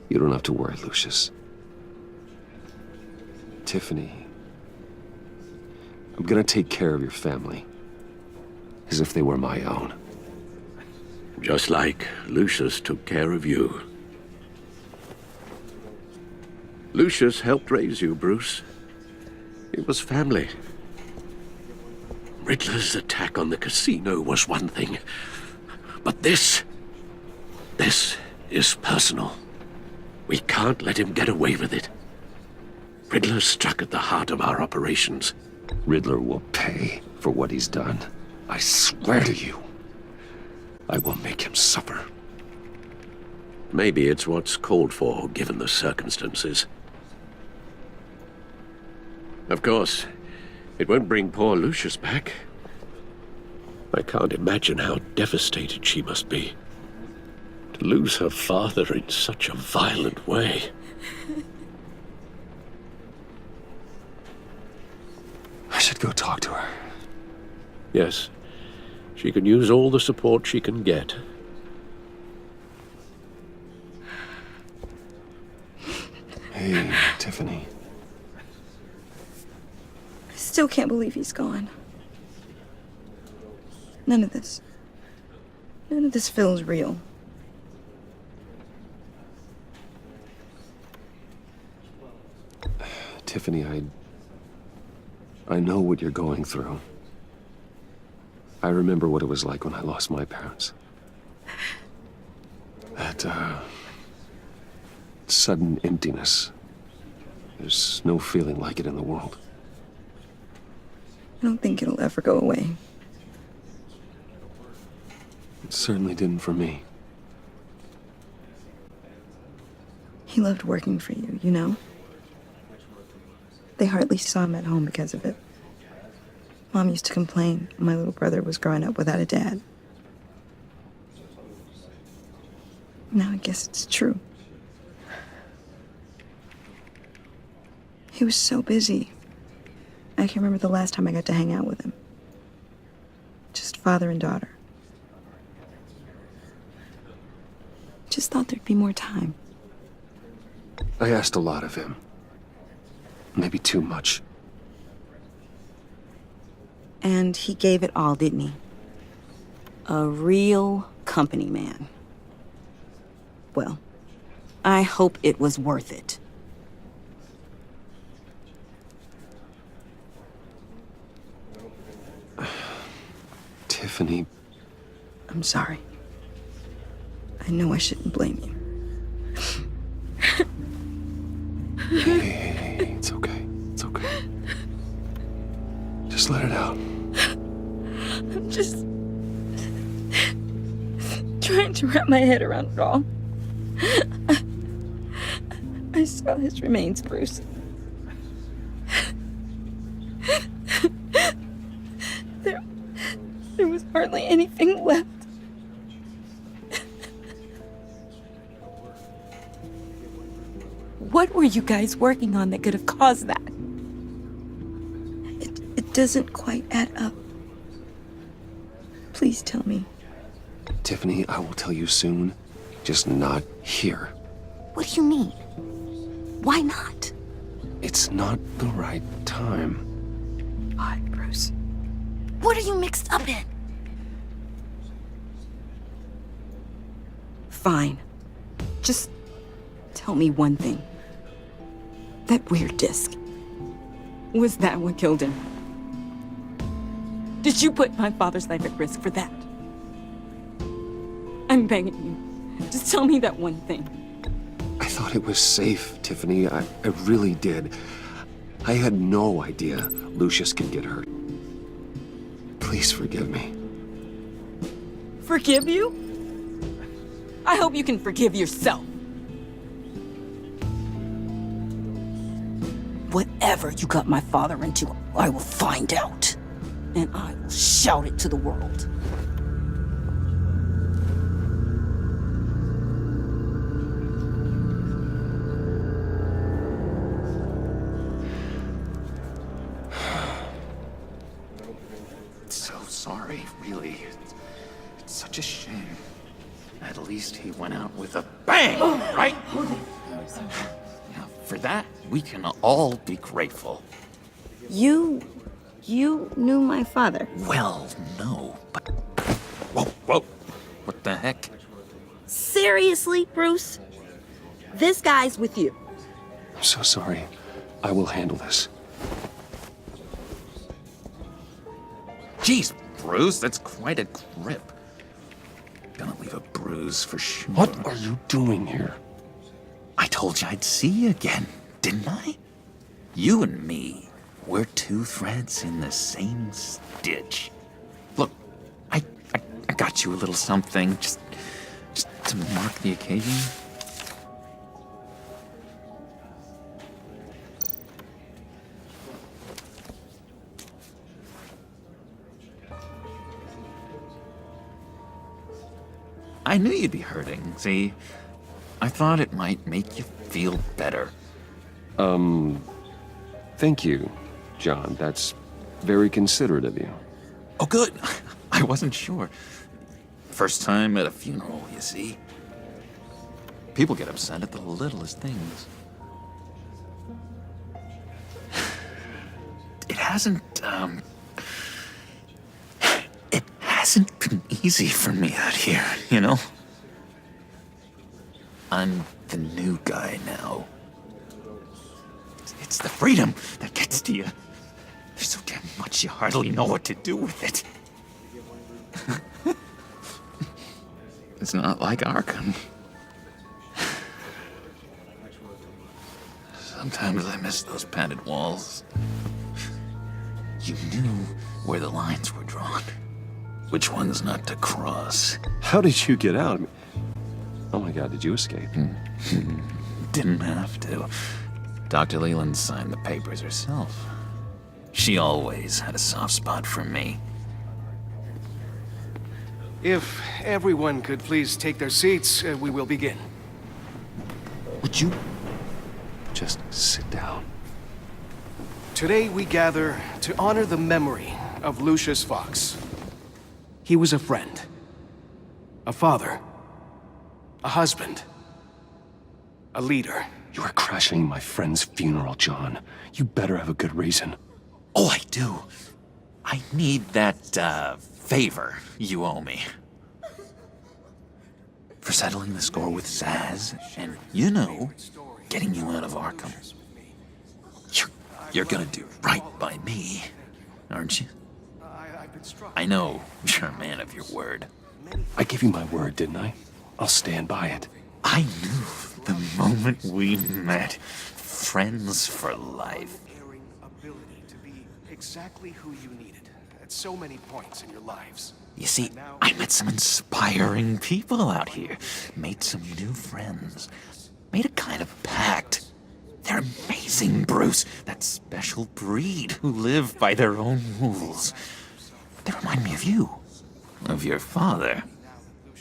You don't have to worry, Lucius. Tiffany, I'm gonna take care of your family. As if they were my own. Just like Lucius took care of you. Lucius helped raise you, Bruce. It was family. Riddler's attack on the casino was one thing. But this is personal. We can't let him get away with it. Riddler struck at the heart of our operations. Riddler will pay for what he's done. I swear to you. I will make him suffer. Maybe it's what's called for, given the circumstances. Of course, it won't bring poor Lucius back. I can't imagine how devastated she must be. To lose her father in such a violent way. I should go talk to her. Yes, she can use all the support she can get. Hey, Tiffany. I still can't believe he's gone. None of this feels real. Tiffany, I know what you're going through. I remember what it was like when I lost my parents. That, sudden emptiness. There's no feeling like it in the world. I don't think it'll ever go away. It certainly didn't for me. He loved working for you, you know? They hardly saw him at home because of it. Mom used to complain my little brother was growing up without a dad. Now I guess it's true. He was so busy. I can't remember the last time I got to hang out with him. Just father and daughter. Just thought there'd be more time. I asked a lot of him. Maybe too much. And he gave it all, didn't he? A real company man. Well, I hope it was worth it. Tiffany. I'm sorry. I know I shouldn't blame you. Hey, it's okay. It's okay. Just let it out. I'm just trying to wrap my head around it all. I saw his remains, Bruce. There was hardly anything left. What were you guys working on that could have caused that? It doesn't quite add up. Please tell me. Tiffany, I will tell you soon. Just not here. What do you mean? Why not? It's not the right time. Why, Bruce? What are you mixed up in? Fine. Just tell me one thing. That weird disc. Was that what killed him? Did you put my father's life at risk for that? I'm begging you. Just tell me that one thing. I thought it was safe, Tiffany. I really did. I had no idea Lucius could get hurt. Please forgive me. Forgive you? I hope you can forgive yourself. Whatever you got my father into, I will find out. And I will shout it to the world. So sorry, really. It's such a shame. At least he went out with a bang, right? Now, for that, we can all be grateful. You knew my father? Well, no, but... Whoa. What the heck? Seriously, Bruce? This guy's with you. I'm so sorry. I will handle this. Jeez, Bruce, that's quite a grip. Gonna leave a bruise for sure. What are you doing here? I told you I'd see you again, didn't I? You and me, we're two threads in the same stitch. Look, I got you a little something, just to mark the occasion. I knew you'd be hurting, see? I thought it might make you feel better. Thank you, John. That's very considerate of you. Oh, good. I wasn't sure. First time at a funeral, you see. People get upset at the littlest things. It hasn't been easy for me out here, you know? I'm the new guy now. It's the freedom that gets to you. There's so damn much you hardly know what to do with it. It's not like Arkham. Sometimes I miss those padded walls. You knew where the lines were drawn. Which ones not to cross. How did you get out? Oh my God, did you escape? Didn't have to. Dr. Leland signed the papers herself. She always had a soft spot for me. If everyone could please take their seats, we will begin. Would you just sit down? Today we gather to honor the memory of Lucius Fox. He was a friend, a father, a husband, a leader. You are crashing my friend's funeral, John. You better have a good reason. Oh, I do. I need that, favor you owe me. For settling the score with Zaz, and, you know, getting you out of Arkham. You're gonna do right by me, aren't you? I know you're a man of your word. I gave you my word, didn't I? I'll stand by it. I knew the moment we met. Friends for life. Ability to be exactly who you needed at so many points in your lives. You see, I met some inspiring people out here. Made some new friends. Made a kind of pact. They're amazing, Bruce. That special breed who live by their own rules. They remind me of you. Of your father.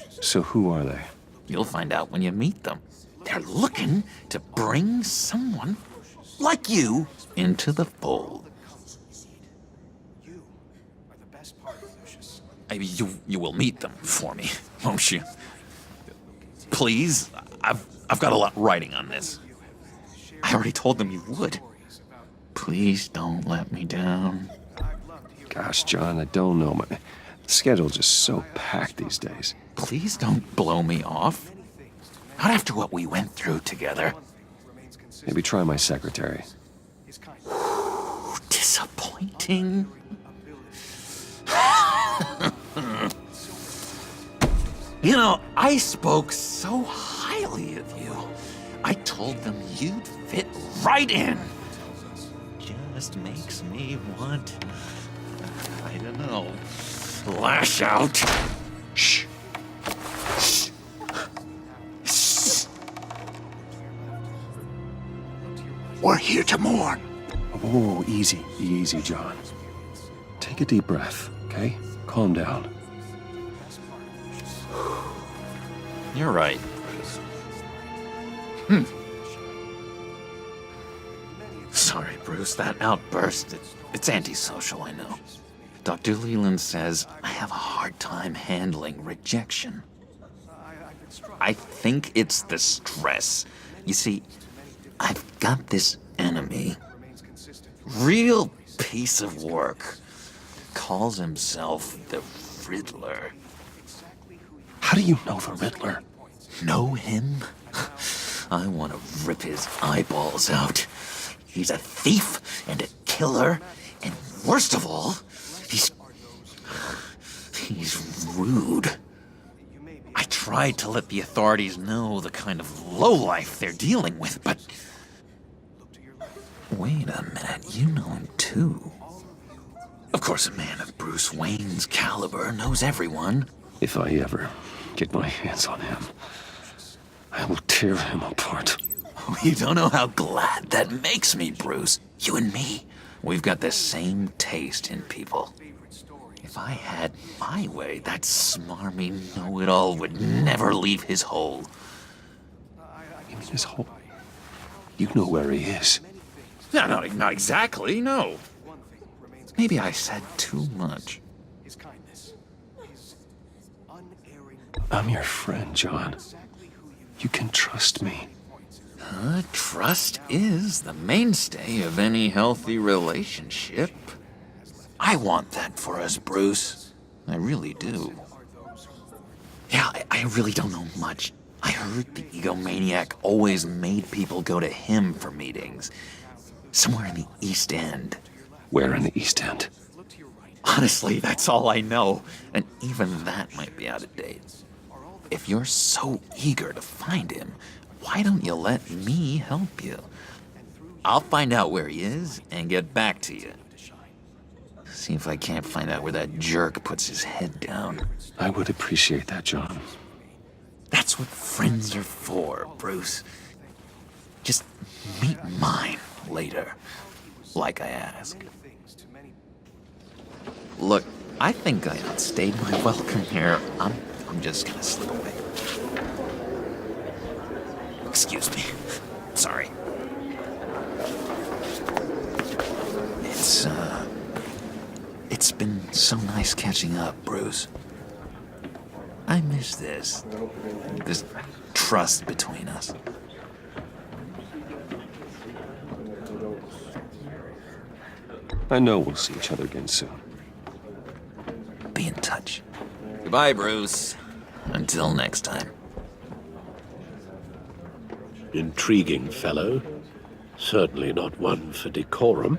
So who are they? You'll find out when you meet them. They're looking to bring someone like you into the fold. Maybe you will meet them for me, won't you? Please, I've got a lot riding on this. I already told them you would. Please don't let me down. Gosh, John, I don't know. My schedule's just so packed these days. Please don't blow me off. Not after what we went through together. Maybe try my secretary. Disappointing. You know, I spoke so highly of you. I told them you'd fit right in. Just makes me want, I don't know, lash out. Shh. Shh. Shh. We're here to mourn. Whoa, easy, easy, John. Take a deep breath, okay? Calm down. You're right. Sorry, Bruce, that outburst, it's antisocial, I know. Dr. Leland says I have a hard time handling rejection. I think it's the stress. You see, I've got this enemy. Real piece of work. Calls himself the Riddler. How do you know the Riddler? Know him? I want to rip his eyeballs out. He's a thief and a killer, and worst of all, he's rude. I tried to let the authorities know the kind of lowlife they're dealing with, but... Wait a minute, you know him too. Of course, a man of Bruce Wayne's caliber knows everyone. If I ever get my hands on him, I will tear him apart. You don't know how glad that makes me, Bruce. You and me, we've got the same taste in people. If I had my way, that smarmy know-it-all would never leave his hole. You mean his hole? You know where he is. No, not exactly, no. Maybe I said too much. I'm your friend, John. You can trust me. Trust is the mainstay of any healthy relationship. I want that for us, Bruce. I really do. Yeah, I really don't know much. I heard the egomaniac always made people go to him for meetings. Somewhere in the East End. Where in the East End? Honestly, that's all I know. And even that might be out of date. If you're so eager to find him, why don't you let me help you? I'll find out where he is and get back to you. See if I can't find out where that jerk puts his head down. I would appreciate that, John. That's what friends are for, Bruce. Just meet mine later, like I asked. Look, I think I outstayed my welcome here. I'm just gonna slip away. Excuse me. Sorry. It's been so nice catching up, Bruce. I miss this trust between us. I know we'll see each other again soon. Be in touch. Goodbye, Bruce. Until next time. Intriguing fellow. Certainly not one for decorum.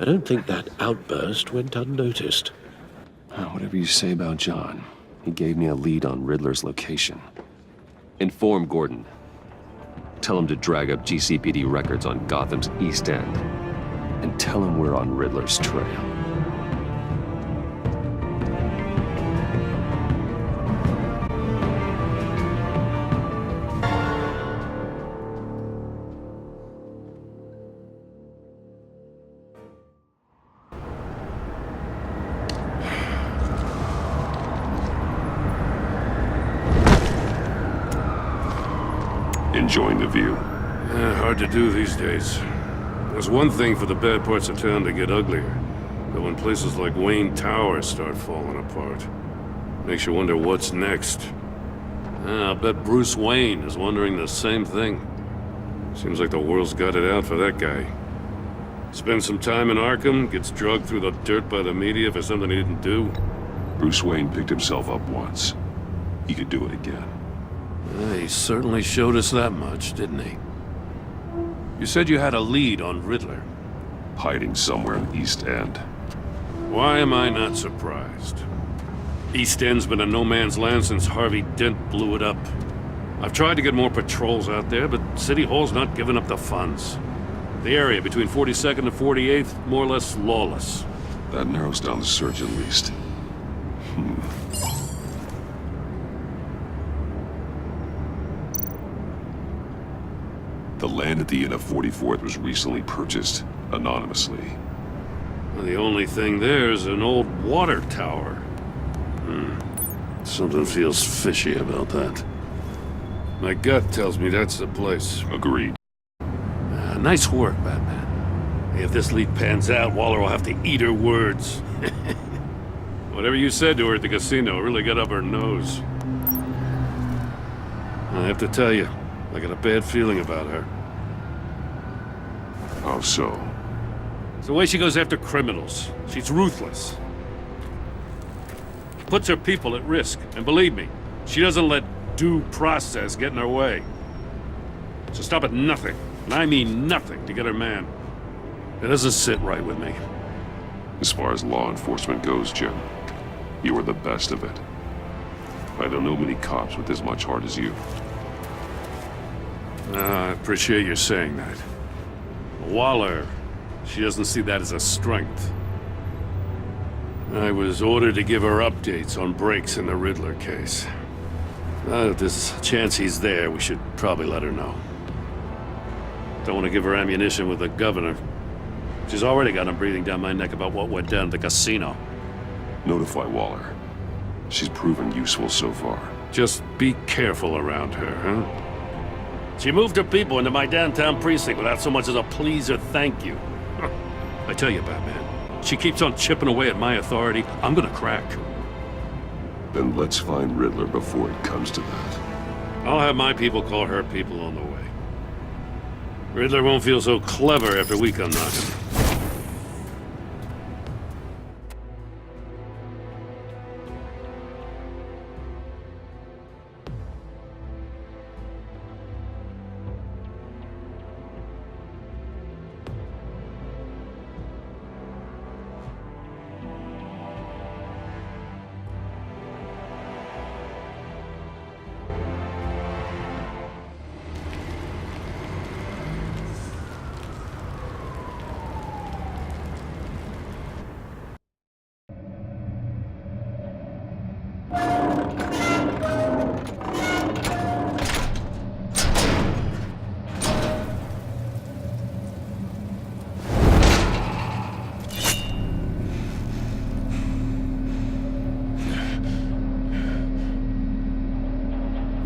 I don't think that outburst went unnoticed. Whatever you say about John, he gave me a lead on Riddler's location. Inform Gordon. Tell him to drag up GCPD records on Gotham's East End. And tell him we're on Riddler's trail. Enjoying the view? Hard to do these days. There's one thing for the bad parts of town to get uglier, but when places like Wayne Tower start falling apart, makes you wonder what's next. I'll bet Bruce Wayne is wondering the same thing. Seems like the world's got it out for that guy. Spends some time in Arkham, gets dragged through the dirt by the media for something he didn't do. Bruce Wayne picked himself up once. he could do it again. He certainly showed us that much, didn't he? You said you had a lead on Riddler. Hiding somewhere in East End. Why am I not surprised? East End's been a no man's land since Harvey Dent blew it up. I've tried to get more patrols out there, but City Hall's not giving up the funds. The area between 42nd and 48th, more or less lawless. That narrows down the search at least. The land at the end of 44th was recently purchased, anonymously. The only thing there is an old water tower. Something feels fishy about that. My gut tells me that's the place. Agreed. Nice work, Batman. If this lead pans out, Waller will have to eat her words. Whatever you said to her at the casino really got up her nose. I have to tell you, I got a bad feeling about her. How so? It's the way she goes after criminals. She's ruthless. Puts her people at risk. And believe me, she doesn't let due process get in her way. So stop at nothing, and I mean nothing, to get her man. It doesn't sit right with me. As far as law enforcement goes, Jim, you are the best of it. I don't know many cops with as much heart as you. I appreciate you saying that. Waller, she doesn't see that as a strength. I was ordered to give her updates on breaks in the Riddler case. If there's a chance he's there, we should probably let her know. Don't want to give her ammunition with the governor. She's already got him breathing down my neck about what went down at the casino. Notify Waller. She's proven useful so far. Just be careful around her, huh? She moved her people into my downtown precinct without so much as a please or thank you. I tell you, Batman, she keeps on chipping away at my authority. I'm gonna crack. Then let's find Riddler before it comes to that. I'll have my people call her people on the way. Riddler won't feel so clever after we come knocking.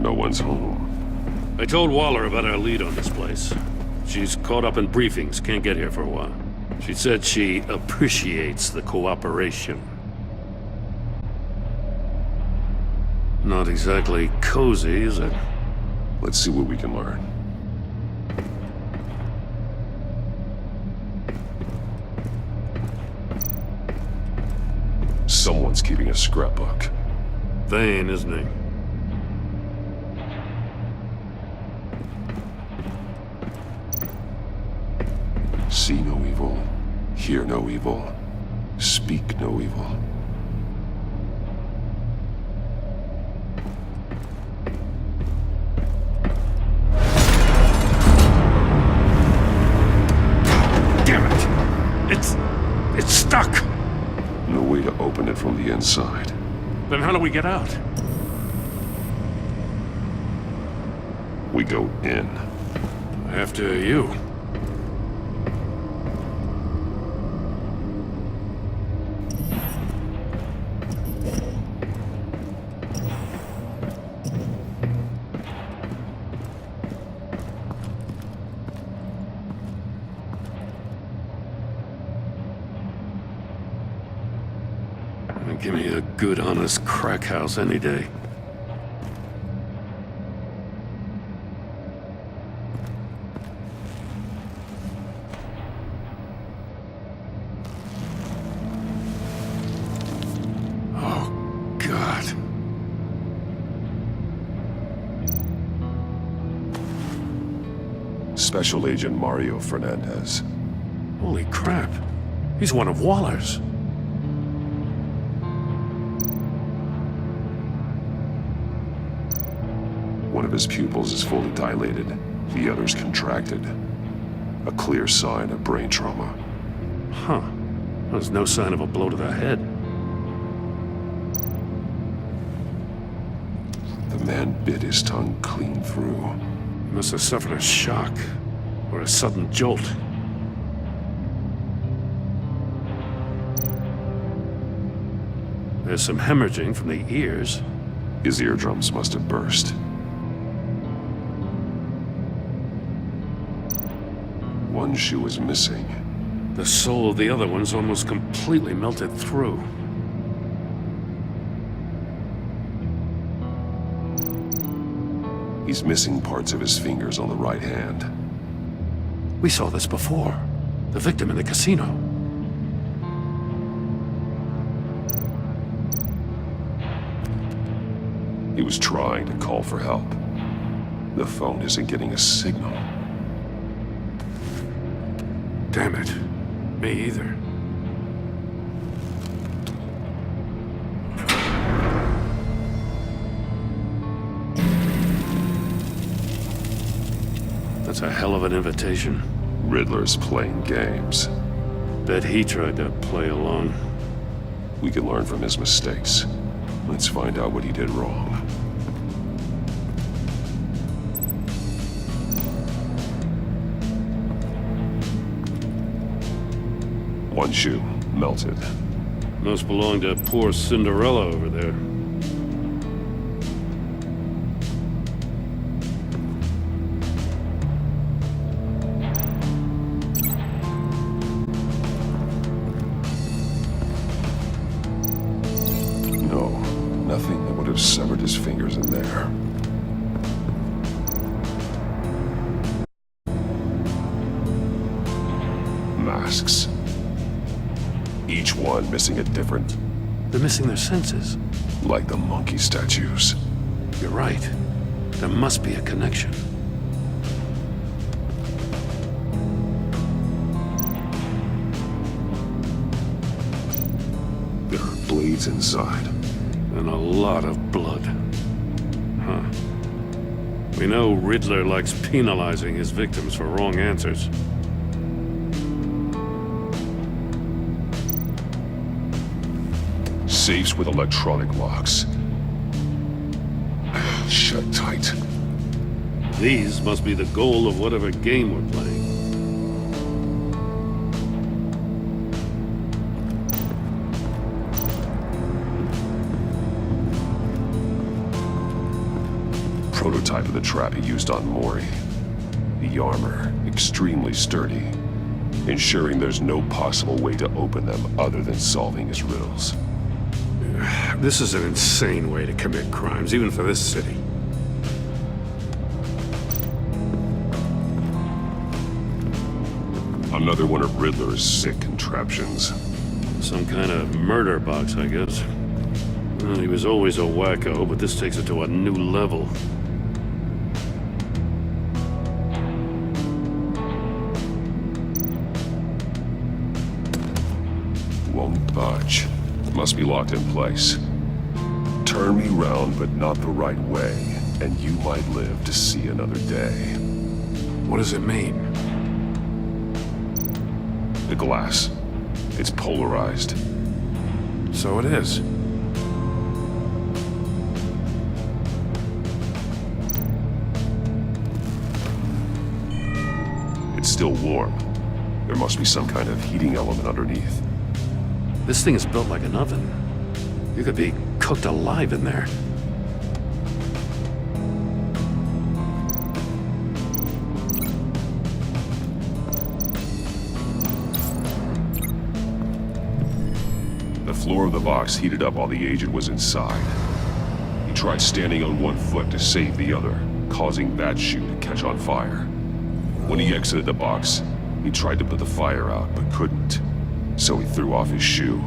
No one's home. I told Waller about our lead on this place. She's caught up in briefings, can't get here for a while. She said she appreciates the cooperation. Not exactly cozy, is it? Let's see what we can learn. Someone's keeping a scrapbook. Vain, isn't he? See no evil, hear no evil, speak no evil. Damn it! It's stuck! No way to open it from the inside. Then how do we get out? We go in. After you. Give me a good, honest crack house any day. Oh, God. Special Agent Mario Fernandez. Holy crap. He's one of Waller's. One of his pupils is fully dilated, the other's contracted. A clear sign of brain trauma. Huh. There's no sign of a blow to the head. The man bit his tongue clean through. He must have suffered a shock, or a sudden jolt. There's some hemorrhaging from the ears. His eardrums must have burst. One shoe is missing. The sole of the other one's almost completely melted through. He's missing parts of his fingers on the right hand. We saw this before. The victim in the casino. He was trying to call for help. The phone isn't getting a signal. Damn it. Me either. That's a hell of an invitation. Riddler's playing games. Bet he tried to play along. We can learn from his mistakes. Let's find out what he did wrong. One shoe, melted. Must belong to poor Cinderella over there. No, nothing that would have severed his fingers in there. Masks. Each one missing a different... They're missing their senses. Like the monkey statues. You're right. There must be a connection. There are blades inside. And a lot of blood. Huh. We know Riddler likes penalizing his victims for wrong answers. Safes with electronic locks. Shut tight. These must be the goal of whatever game we're playing. Prototype of the trap he used on Mori. The armor, extremely sturdy, ensuring there's no possible way to open them other than solving his riddles. This is an insane way to commit crimes, even for this city. Another one of Riddler's sick contraptions. Some kind of murder box, I guess. Well, he was always a wacko, but this takes it to a new level. Won't budge. Must be locked in place. Turn me round, but not the right way, and you might live to see another day. What does it mean? The glass. It's polarized. So it is. It's still warm. There must be some kind of heating element underneath. This thing is built like an oven. You could be cooked alive in there. The floor of the box heated up while the agent was inside. He tried standing on one foot to save the other, causing that shoe to catch on fire. When he exited the box, he tried to put the fire out, but couldn't. So he threw off his shoe.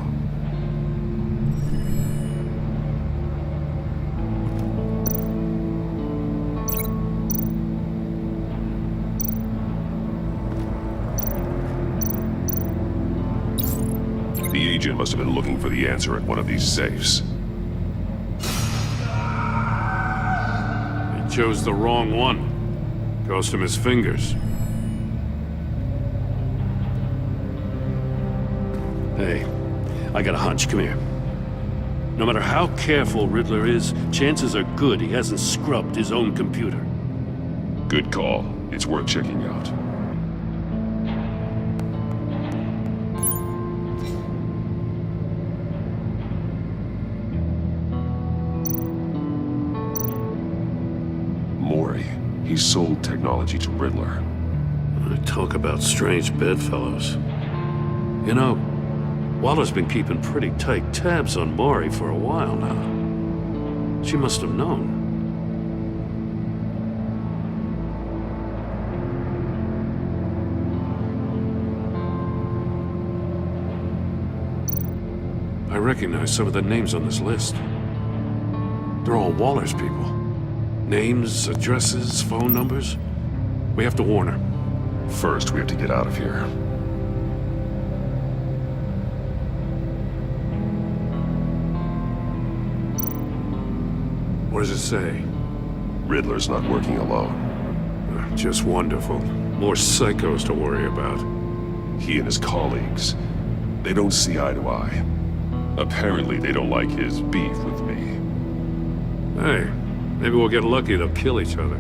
agent must have been looking for the answer in one of these safes. He chose the wrong one. Cost him his fingers. Hey, I got a hunch. Come here. No matter how careful Riddler is, chances are good he hasn't scrubbed his own computer. Good call. It's worth checking out. Mori. He sold technology to Riddler. Talk about strange bedfellows. You know, Waller's been keeping pretty tight tabs on Mori for a while now. She must have known. I recognize some of the names on this list. They're all Waller's people. Names, addresses, phone numbers. We have to warn her. First, we have to get out of here. What does it say? Riddler's not working alone. Just wonderful. More psychos to worry about. He and his colleagues, they don't see eye to eye. Apparently, they don't like his beef with me. Hey, maybe we'll get lucky they'll kill each other.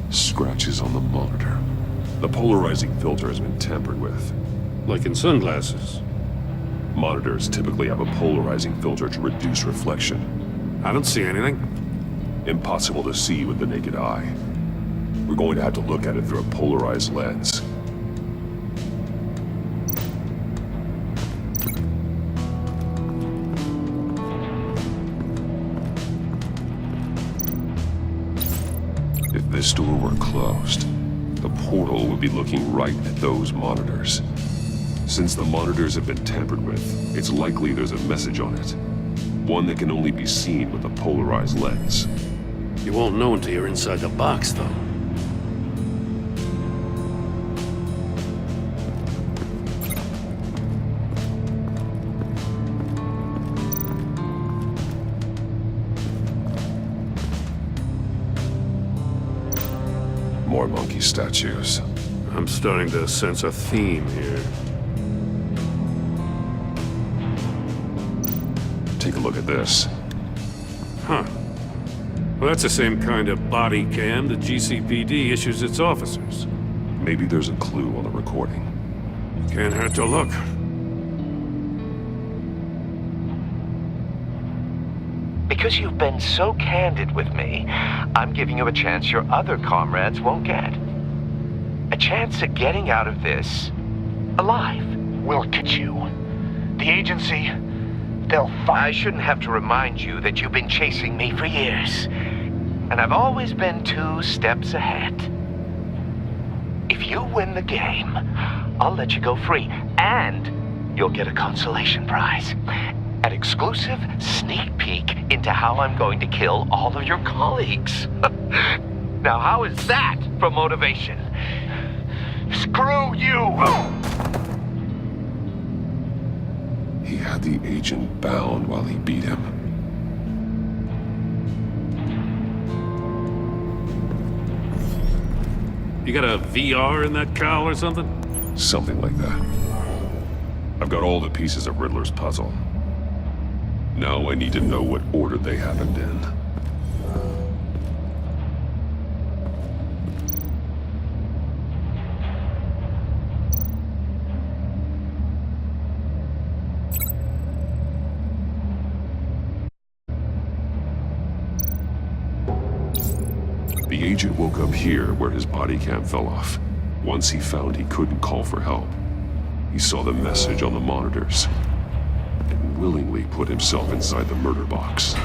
Scratches on the monitor. The polarizing filter has been tampered with. Like in sunglasses. Monitors typically have a polarizing filter to reduce reflection. I don't see anything. Impossible to see with the naked eye. We're going to have to look at it through a polarized lens. If this door were closed, the portal would be looking right at those monitors. Since the monitors have been tampered with, it's likely there's a message on it. One that can only be seen with a polarized lens. You won't know until you're inside the box, though. More monkey statues. I'm starting to sense a theme here. Take a look at this. Huh. Well, that's the same kind of body cam the GCPD issues its officers. Maybe there's a clue on the recording. Can't hurt to look. Because you've been so candid with me, I'm giving you a chance your other comrades won't get. A chance at getting out of this alive. We'll get you. The agency, they'll find... I shouldn't have to remind you that you've been chasing me for years. And I've always been 2 steps ahead. If you win the game, I'll let you go free. And you'll get a consolation prize. An exclusive sneak peek into how I'm going to kill all of your colleagues. Now, how is that for motivation? Screw you! He had the agent bound while he beat him. You got a VR in that cowl or something? Something like that. I've got all the pieces of Riddler's puzzle. Now I need to know what order they happened in. The agent woke up here where his body cam fell off. Once he found he couldn't call for help, he saw the message on the monitors. And willingly put himself inside the murder box.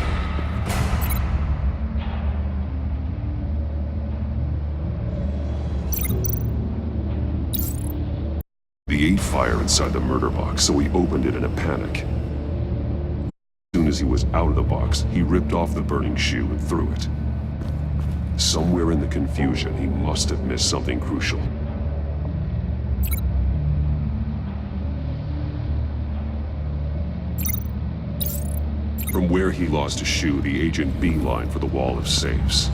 The ate fire inside the murder box, so he opened it in a panic. As soon as he was out of the box, he ripped off the burning shoe and threw it. Somewhere in the confusion, he must have missed something crucial. From where he lost a shoe, the agent beelined for the wall of safes.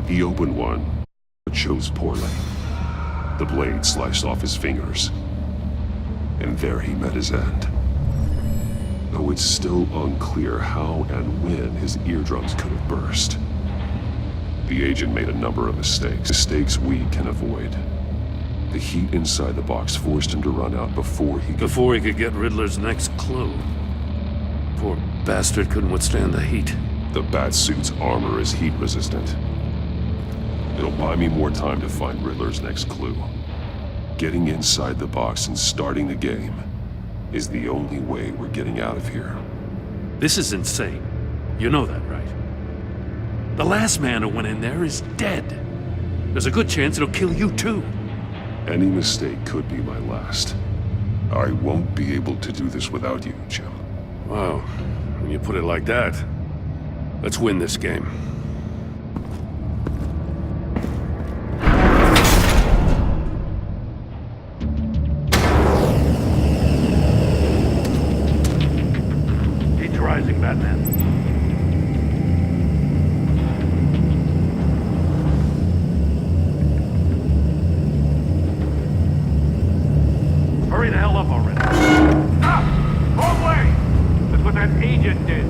He opened one, but chose poorly. The blade sliced off his fingers. And there he met his end. Though it's still unclear how and when his eardrums could have burst. The agent made a number of mistakes we can avoid. The heat inside the box forced him to run out before he could get Riddler's next clue. Poor bastard couldn't withstand the heat. The Batsuit's armor is heat resistant. It'll buy me more time to find Riddler's next clue. Getting inside the box and starting the game is the only way we're getting out of here. This is insane. You know that, right? The last man who went in there is dead. There's a good chance it'll kill you too. Any mistake could be my last. I won't be able to do this without you, Jim. Wow, when you put it like that, let's win this game. Heat's rising, Batman. Hurry the hell up already. Stop! Wrong way! That's what that agent did.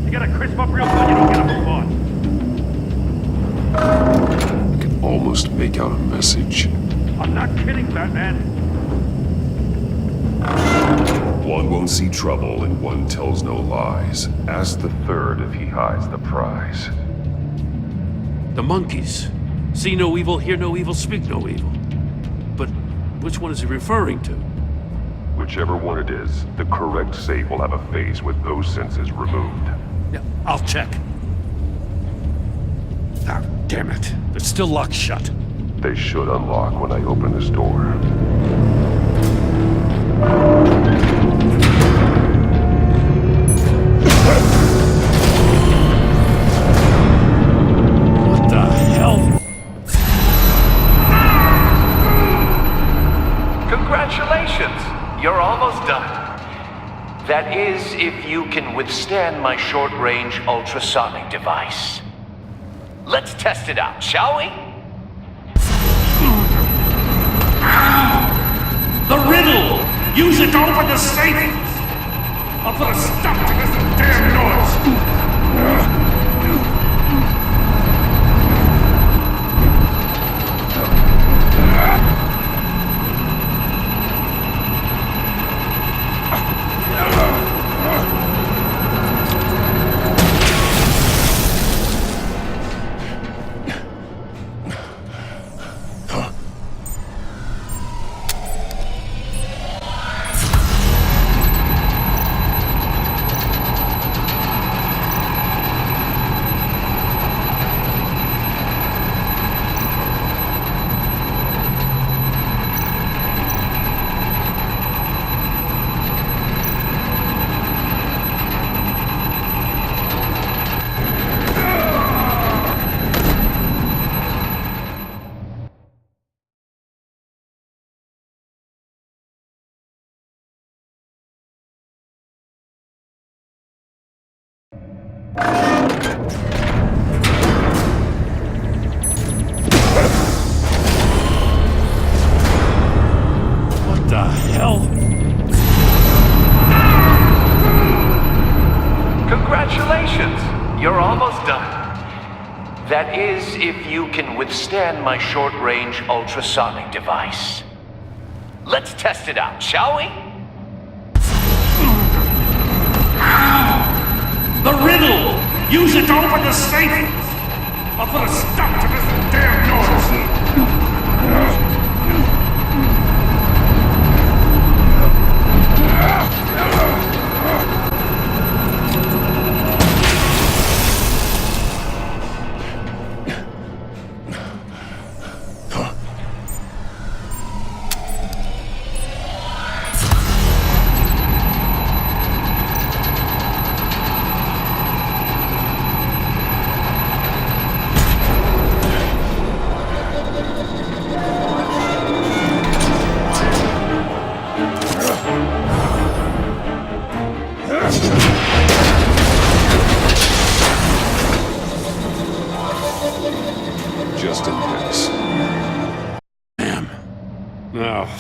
You gotta crisp up real good, you don't get a move on. I can almost make out a message. I'm not kidding, Batman. One won't see trouble and one tells no lies. Ask the third if he hides the prize. The monkeys. See no evil, hear no evil, speak no evil. But which one is he referring to? Whichever one it is, the correct safe will have a face with those senses removed. Yeah, I'll check. Ah, damn it. They're still locked shut. They should unlock when I open this door. What the hell? Congratulations! You're almost done. That is, if you can withstand my short-range ultrasonic device. Let's test it out, shall we? The riddle! Use it to open the safe! I'll put a stop to this damn noise! What the hell? Congratulations! You're almost done. That is, if you can withstand my short-range ultrasonic device. Let's test it out, shall we? The riddle! Use it to open the safe! I'll put a stop to this damn noise!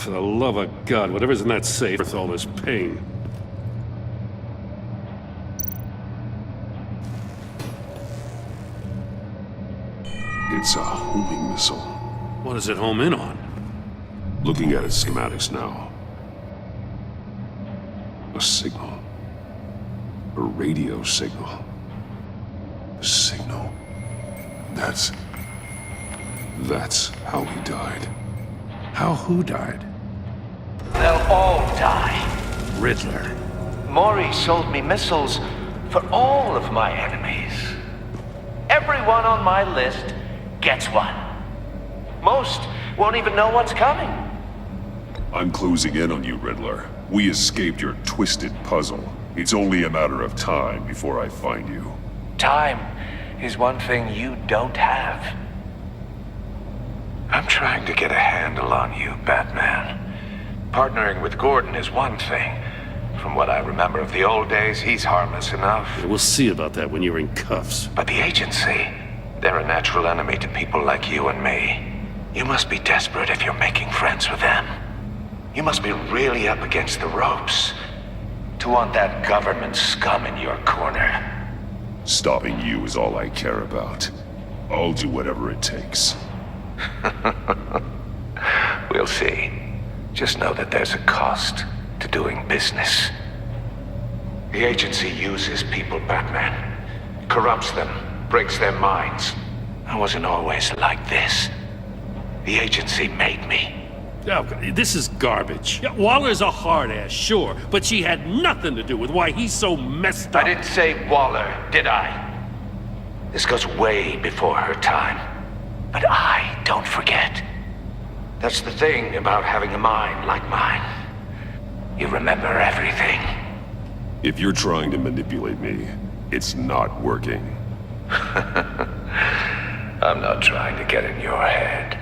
For the love of God, whatever's in that safe with all this pain. It's a homing missile. What does it home in on? Looking at its schematics now. A signal. A radio signal. A signal. That's how he died. How who died? They'll all die. Riddler. Maury sold me missiles for all of my enemies. Everyone on my list gets one. Most won't even know what's coming. I'm closing in on you, Riddler. We escaped your twisted puzzle. It's only a matter of time before I find you. Time is one thing you don't have. I'm trying to get a handle on you, Batman. Partnering with Gordon is one thing. From what I remember of the old days, he's harmless enough. Yeah, we'll see about that when you're in cuffs. But the agency, they're a natural enemy to people like you and me. You must be desperate if you're making friends with them. You must be really up against the ropes to want that government scum in your corner. Stopping you is all I care about. I'll do whatever it takes. We'll see. Just know that there's a cost to doing business. The agency uses people, Batman. Corrupts them, breaks their minds. I wasn't always like this. The agency made me. Oh, this is garbage. Yeah, Waller's a hard ass, sure, but she had nothing to do with why he's so messed up. I didn't say Waller, did I? This goes way before her time. But I don't forget. That's the thing about having a mind like mine. You remember everything. If you're trying to manipulate me, it's not working. I'm not trying to get in your head.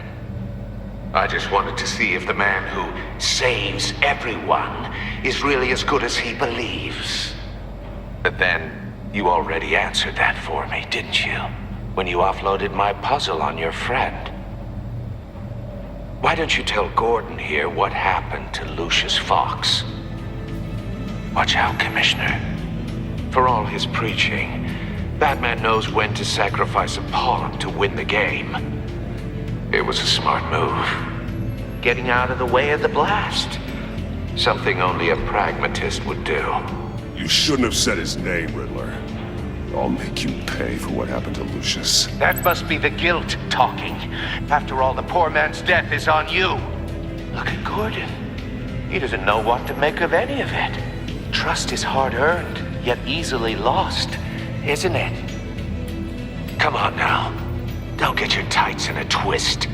I just wanted to see if the man who saves everyone is really as good as he believes. But then, you already answered that for me, didn't you? When you offloaded my puzzle on your friend. Why don't you tell Gordon here what happened to Lucius Fox? Watch out, Commissioner. For all his preaching, Batman knows when to sacrifice a pawn to win the game. It was a smart move. Getting out of the way of the blast. Something only a pragmatist would do. You shouldn't have said his name, Riddler. I'll make you pay for what happened to Lucius. That must be the guilt talking. After all, the poor man's death is on you. Look at Gordon. He doesn't know what to make of any of it. Trust is hard-earned, yet easily lost, isn't it? Come on now. Don't get your tights in a twist.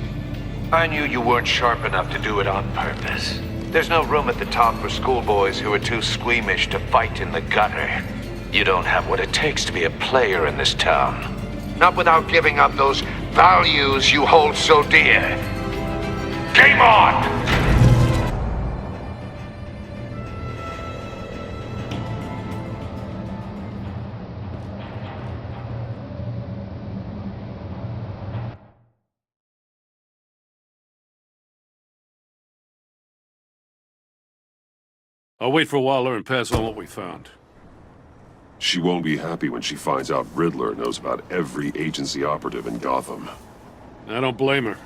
I knew you weren't sharp enough to do it on purpose. There's no room at the top for schoolboys who are too squeamish to fight in the gutter. You don't have what it takes to be a player in this town. Not without giving up those values you hold so dear. Game on! I'll wait for Waller and pass on what we found. She won't be happy when she finds out Riddler knows about every agency operative in Gotham. I don't blame her.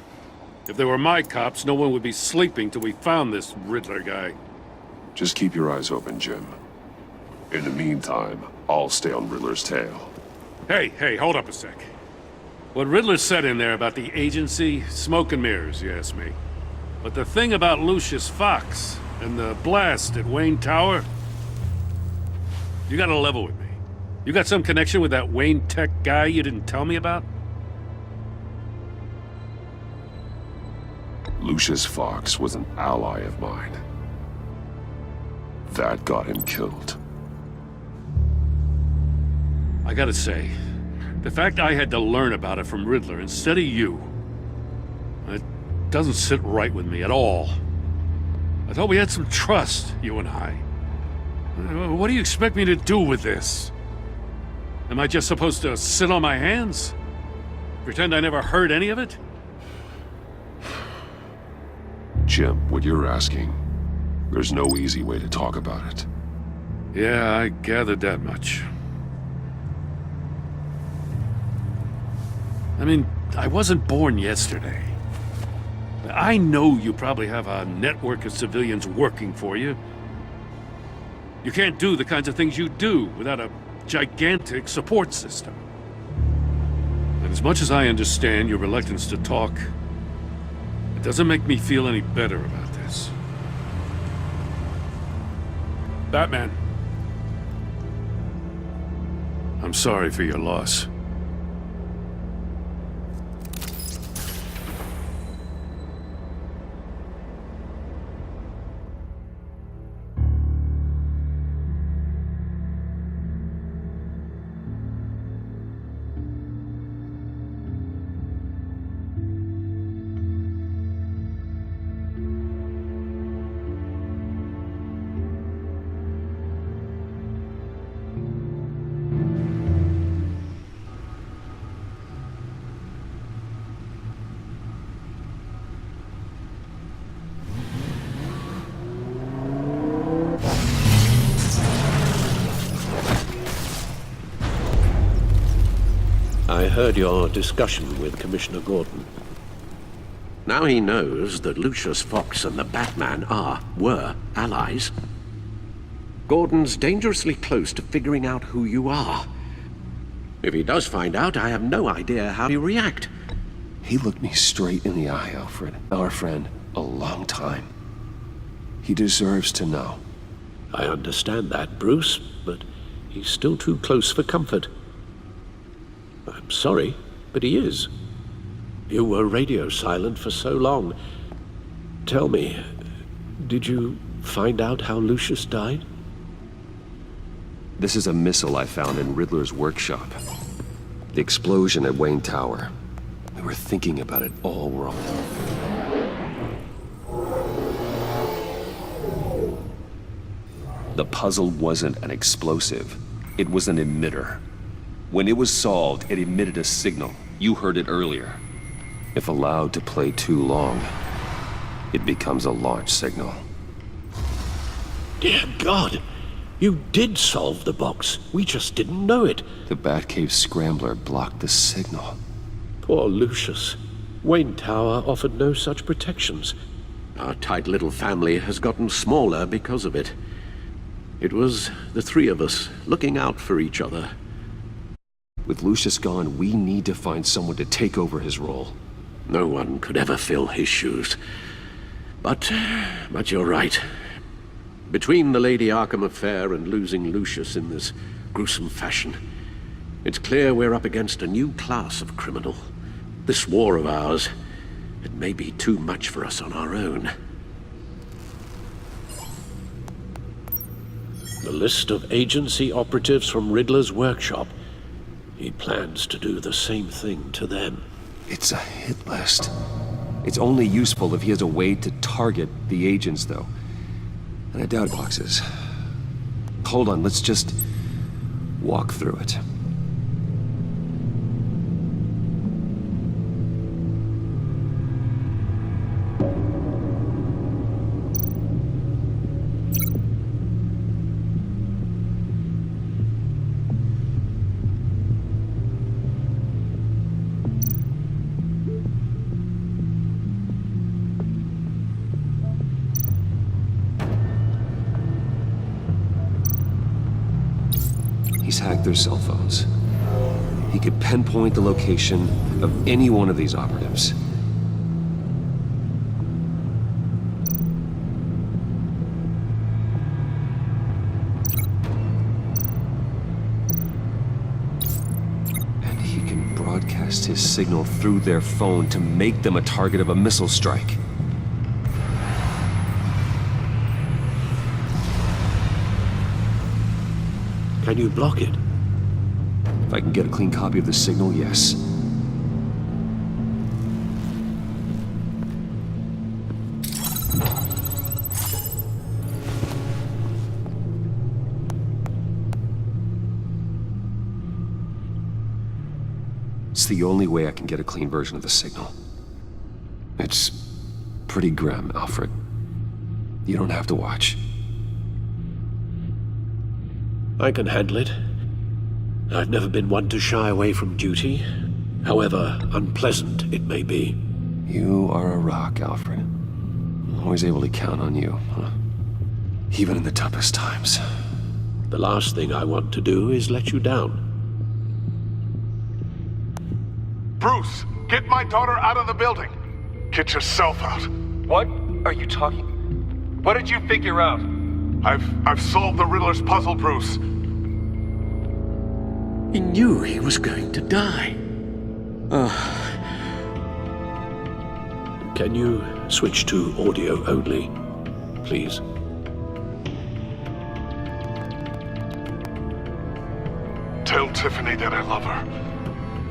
If they were my cops, no one would be sleeping till we found this Riddler guy. Just keep your eyes open, Jim. In the meantime, I'll stay on Riddler's tail. Hey, hold up a sec. What Riddler said in there about the agency, smoke and mirrors, you ask me. But the thing about Lucius Fox and the blast at Wayne Tower, you gotta level with me. You got some connection with that Wayne Tech guy you didn't tell me about? Lucius Fox was an ally of mine. That got him killed. I gotta say, the fact I had to learn about it from Riddler instead of you, it doesn't sit right with me at all. I thought we had some trust, you and I. What do you expect me to do with this? Am I just supposed to sit on my hands? Pretend I never heard any of it? Jim, what you're asking, there's no easy way to talk about it. Yeah, I gathered that much. I mean, I wasn't born yesterday. I know you probably have a network of civilians working for you. You can't do the kinds of things you do without a gigantic support system. And as much as I understand your reluctance to talk, it doesn't make me feel any better about this. Batman. I'm sorry for your loss. I heard your discussion with Commissioner Gordon. Now he knows that Lucius Fox and the Batman were allies. Gordon's dangerously close to figuring out who you are. If he does find out, I have no idea how he'll react. He looked me straight in the eye, Alfred. Our friend, a long time. He deserves to know. I understand that, Bruce, but he's still too close for comfort. I'm sorry, but he is. You were radio silent for so long. Tell me, did you find out how Lucius died? This is a missile I found in Riddler's workshop. The explosion at Wayne Tower. We were thinking about it all wrong. The puzzle wasn't an explosive. It was an emitter. When it was solved, it emitted a signal. You heard it earlier. If allowed to play too long, it becomes a launch signal. Dear God! You did solve the box. We just didn't know it. The Batcave scrambler blocked the signal. Poor Lucius. Wayne Tower offered no such protections. Our tight little family has gotten smaller because of it. It was the three of us looking out for each other. With Lucius gone, we need to find someone to take over his role. No one could ever fill his shoes. But you're right. Between the Lady Arkham affair and losing Lucius in this gruesome fashion, it's clear we're up against a new class of criminal. This war of ours, it may be too much for us on our own. The list of agency operatives from Riddler's workshop. He plans to do the same thing to them. It's a hit list. It's only useful if he has a way to target the agents, though. And I doubt boxes. Hold on, let's just walk through it. He's hacked their cell phones. He could pinpoint the location of any one of these operatives. And he can broadcast his signal through their phone to make them a target of a missile strike. Can you block it? If I can get a clean copy of the signal, yes. It's the only way I can get a clean version of the signal. It's pretty grim, Alfred. You don't have to watch. I can handle it. I've never been one to shy away from duty, however unpleasant it may be. You are a rock, Alfred. Always able to count on you, huh? Even in the toughest times. The last thing I want to do is let you down. Bruce, get my daughter out of the building. Get yourself out. What are you talking? What did you figure out? I've solved the Riddler's puzzle, Bruce. He knew he was going to die. Can you switch to audio only, please? Tell Tiffany that I love her.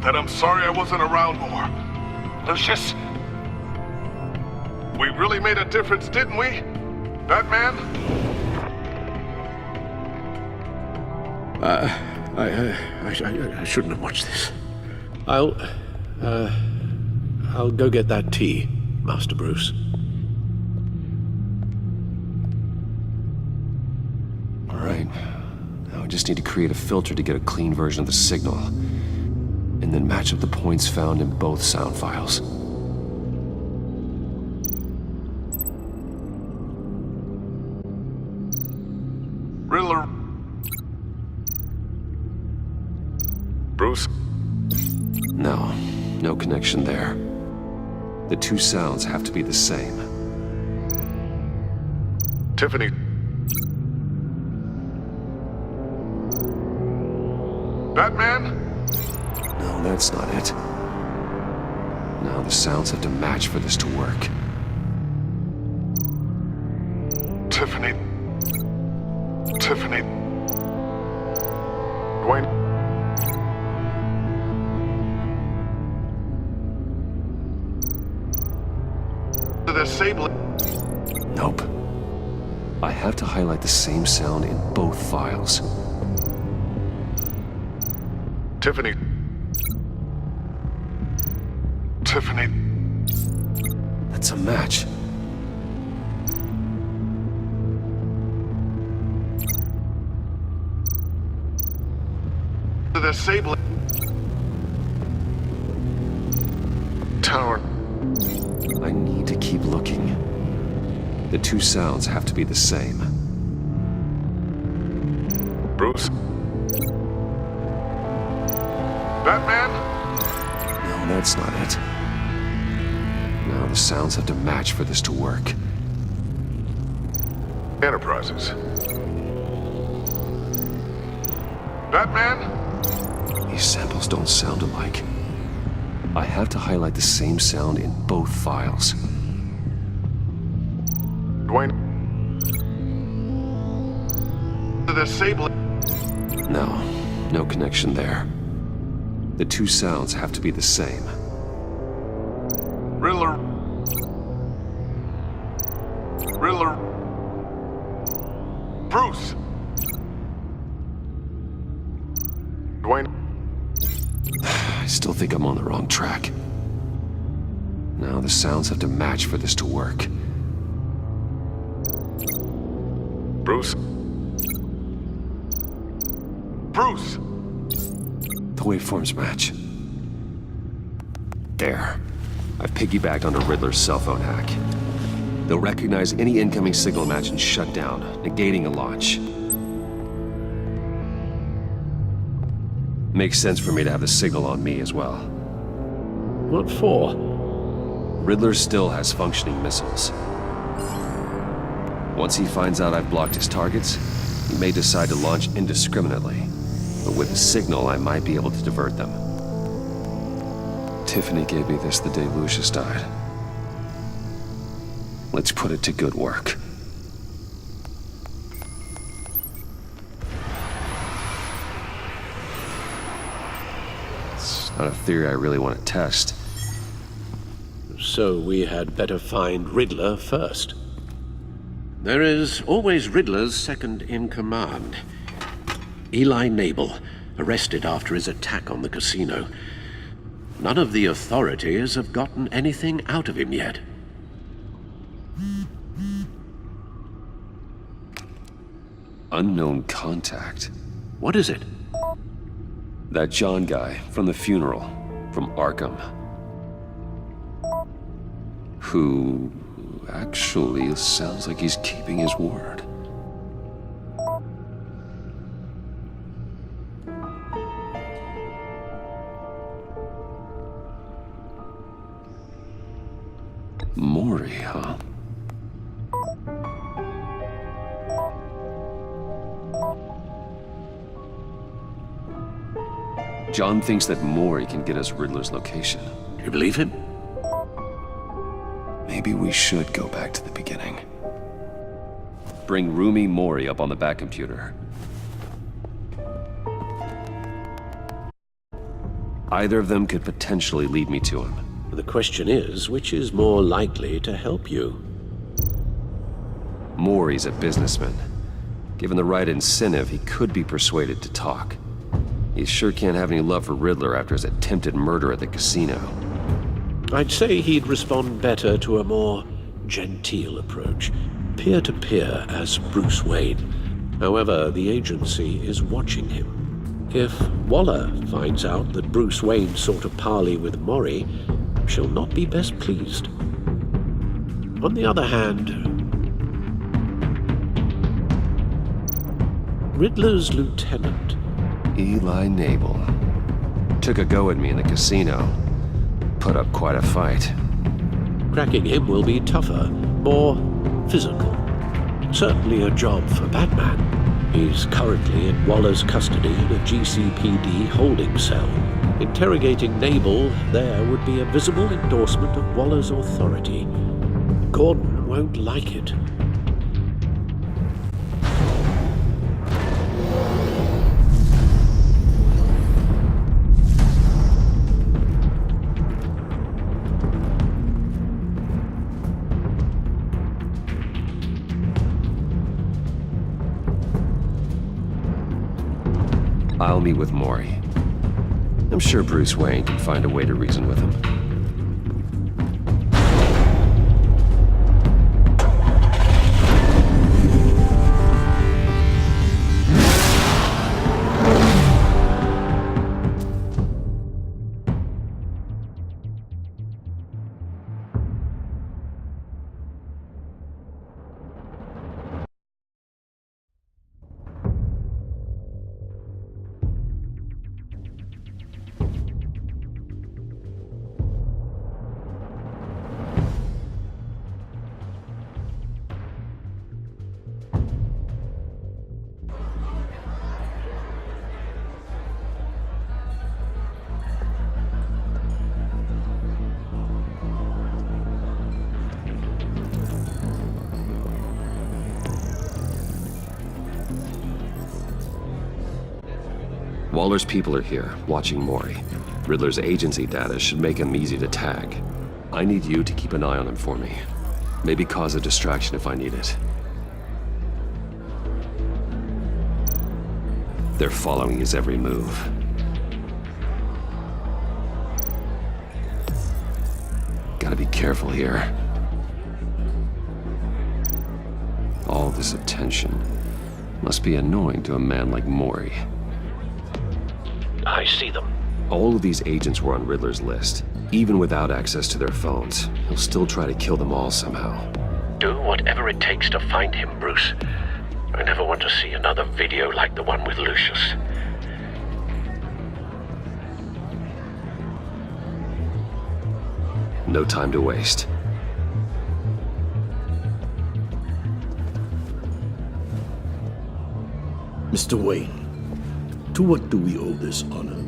That I'm sorry I wasn't around more. Lucius? We really made a difference, didn't we? Batman? I shouldn't have watched this. I'll go get that tea, Master Bruce. All right. Now I just need to create a filter to get a clean version of the signal, and then match up the points found in both sound files. Riddler. Bruce? No connection there. The two sounds have to be the same. Tiffany. Batman? No, that's not it. Now the sounds have to match for this to work. Tiffany. Dwayne. Disable it. Nope. I have to highlight the same sound in both files. Tiffany. That's a match. Disable it. Tower. I need to keep looking. The two sounds have to be the same. Bruce? Batman? No, that's not it. Now the sounds have to match for this to work. Enterprises. Batman? These samples don't sound alike. I have to highlight the same sound in both files. Dwayne. Disable it. No connection there. The two sounds have to be the same. Riddler. Bruce. Dwayne. I still think I'm on the wrong track. Now the sounds have to match for this to work. Bruce. The waveforms match. There. I've piggybacked onto Riddler's cell phone hack. They'll recognize any incoming signal match and shut down, negating a launch. Makes sense for me to have the signal on me as well. What for? Riddler still has functioning missiles. Once he finds out I've blocked his targets, he may decide to launch indiscriminately. But with the signal, I might be able to divert them. Tiffany gave me this the day Lucius died. Let's put it to good work. It's not a theory I really want to test. So we had better find Riddler first. There is always Riddler's second in command. Eli Nabel, arrested after his attack on the casino. None of the authorities have gotten anything out of him yet. Unknown contact. What is it? That John guy from the funeral, from Arkham. Who actually sounds like he's keeping his word. Maury, huh? John thinks that Maury can get us Riddler's location. You believe him? Maybe we should go back to the beginning. Bring Rumi Maury up on the back computer. Either of them could potentially lead me to him. The question is, which is more likely to help you? Maury's a businessman. Given the right incentive, he could be persuaded to talk. He sure can't have any love for Riddler after his attempted murder at the casino. I'd say he'd respond better to a more genteel approach, peer-to-peer as Bruce Wayne. However, the agency is watching him. If Waller finds out that Bruce Wayne sought a parley with Maury, she'll not be best pleased. On the other hand, Riddler's lieutenant, Eli Nabel, took a go at me in the casino. Put up quite a fight. Cracking him will be tougher, more physical. Certainly a job for Batman. He's currently in Waller's custody in a GCPD holding cell. Interrogating Nabel there would be a visible endorsement of Waller's authority. Gordon won't like it. I'll meet with Maury. I'm sure Bruce Wayne can find a way to reason with him. Waller's people are here, watching Maury. Riddler's agency data should make him easy to tag. I need you to keep an eye on him for me. Maybe cause a distraction if I need it. They're following his every move. Gotta be careful here. All this attention must be annoying to a man like Maury. I see them. All of these agents were on Riddler's list. Even without access to their phones, he'll still try to kill them all somehow. Do whatever it takes to find him, Bruce. I never want to see another video like the one with Lucius. No time to waste. Mr. Wayne, to what do we owe this honor?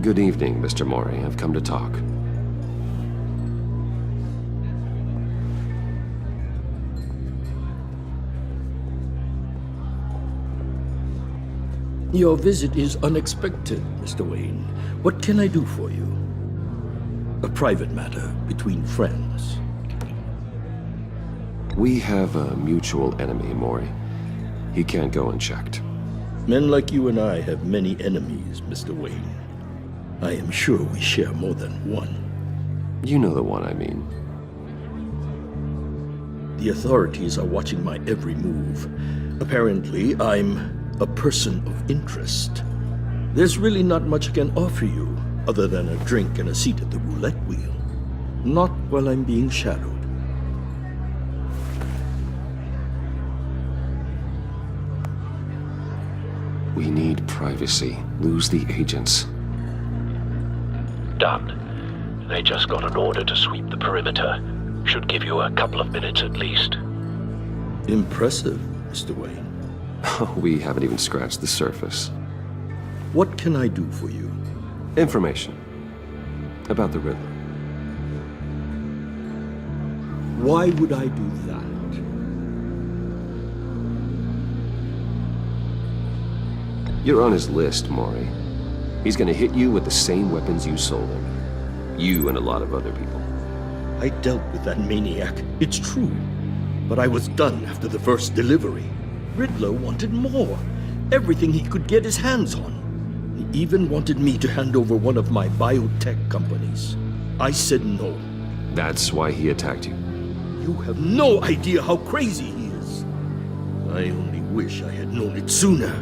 Good evening, Mr. Maury. I've come to talk. Your visit is unexpected, Mr. Wayne. What can I do for you? A private matter between friends. We have a mutual enemy, Maury. He can't go unchecked. Men like you and I have many enemies, Mr. Wayne. I am sure we share more than one. You know the one I mean. The authorities are watching my every move. Apparently, I'm a person of interest. There's really not much I can offer you, other than a drink and a seat at the roulette wheel. Not while I'm being shadowed. We need privacy. Lose the agents. Done. They just got an order to sweep the perimeter. Should give you a couple of minutes at least. Impressive, Mr. Wayne. We haven't even scratched the surface. What can I do for you? Information. About the Riddler. Why would I do that? You're on his list, Maury. He's gonna hit you with the same weapons you sold him. You and a lot of other people. I dealt with that maniac, it's true. But I was done after the first delivery. Riddler wanted more. Everything he could get his hands on. He even wanted me to hand over one of my biotech companies. I said no. That's why he attacked you. You have no idea how crazy he is. I only wish I had known it sooner.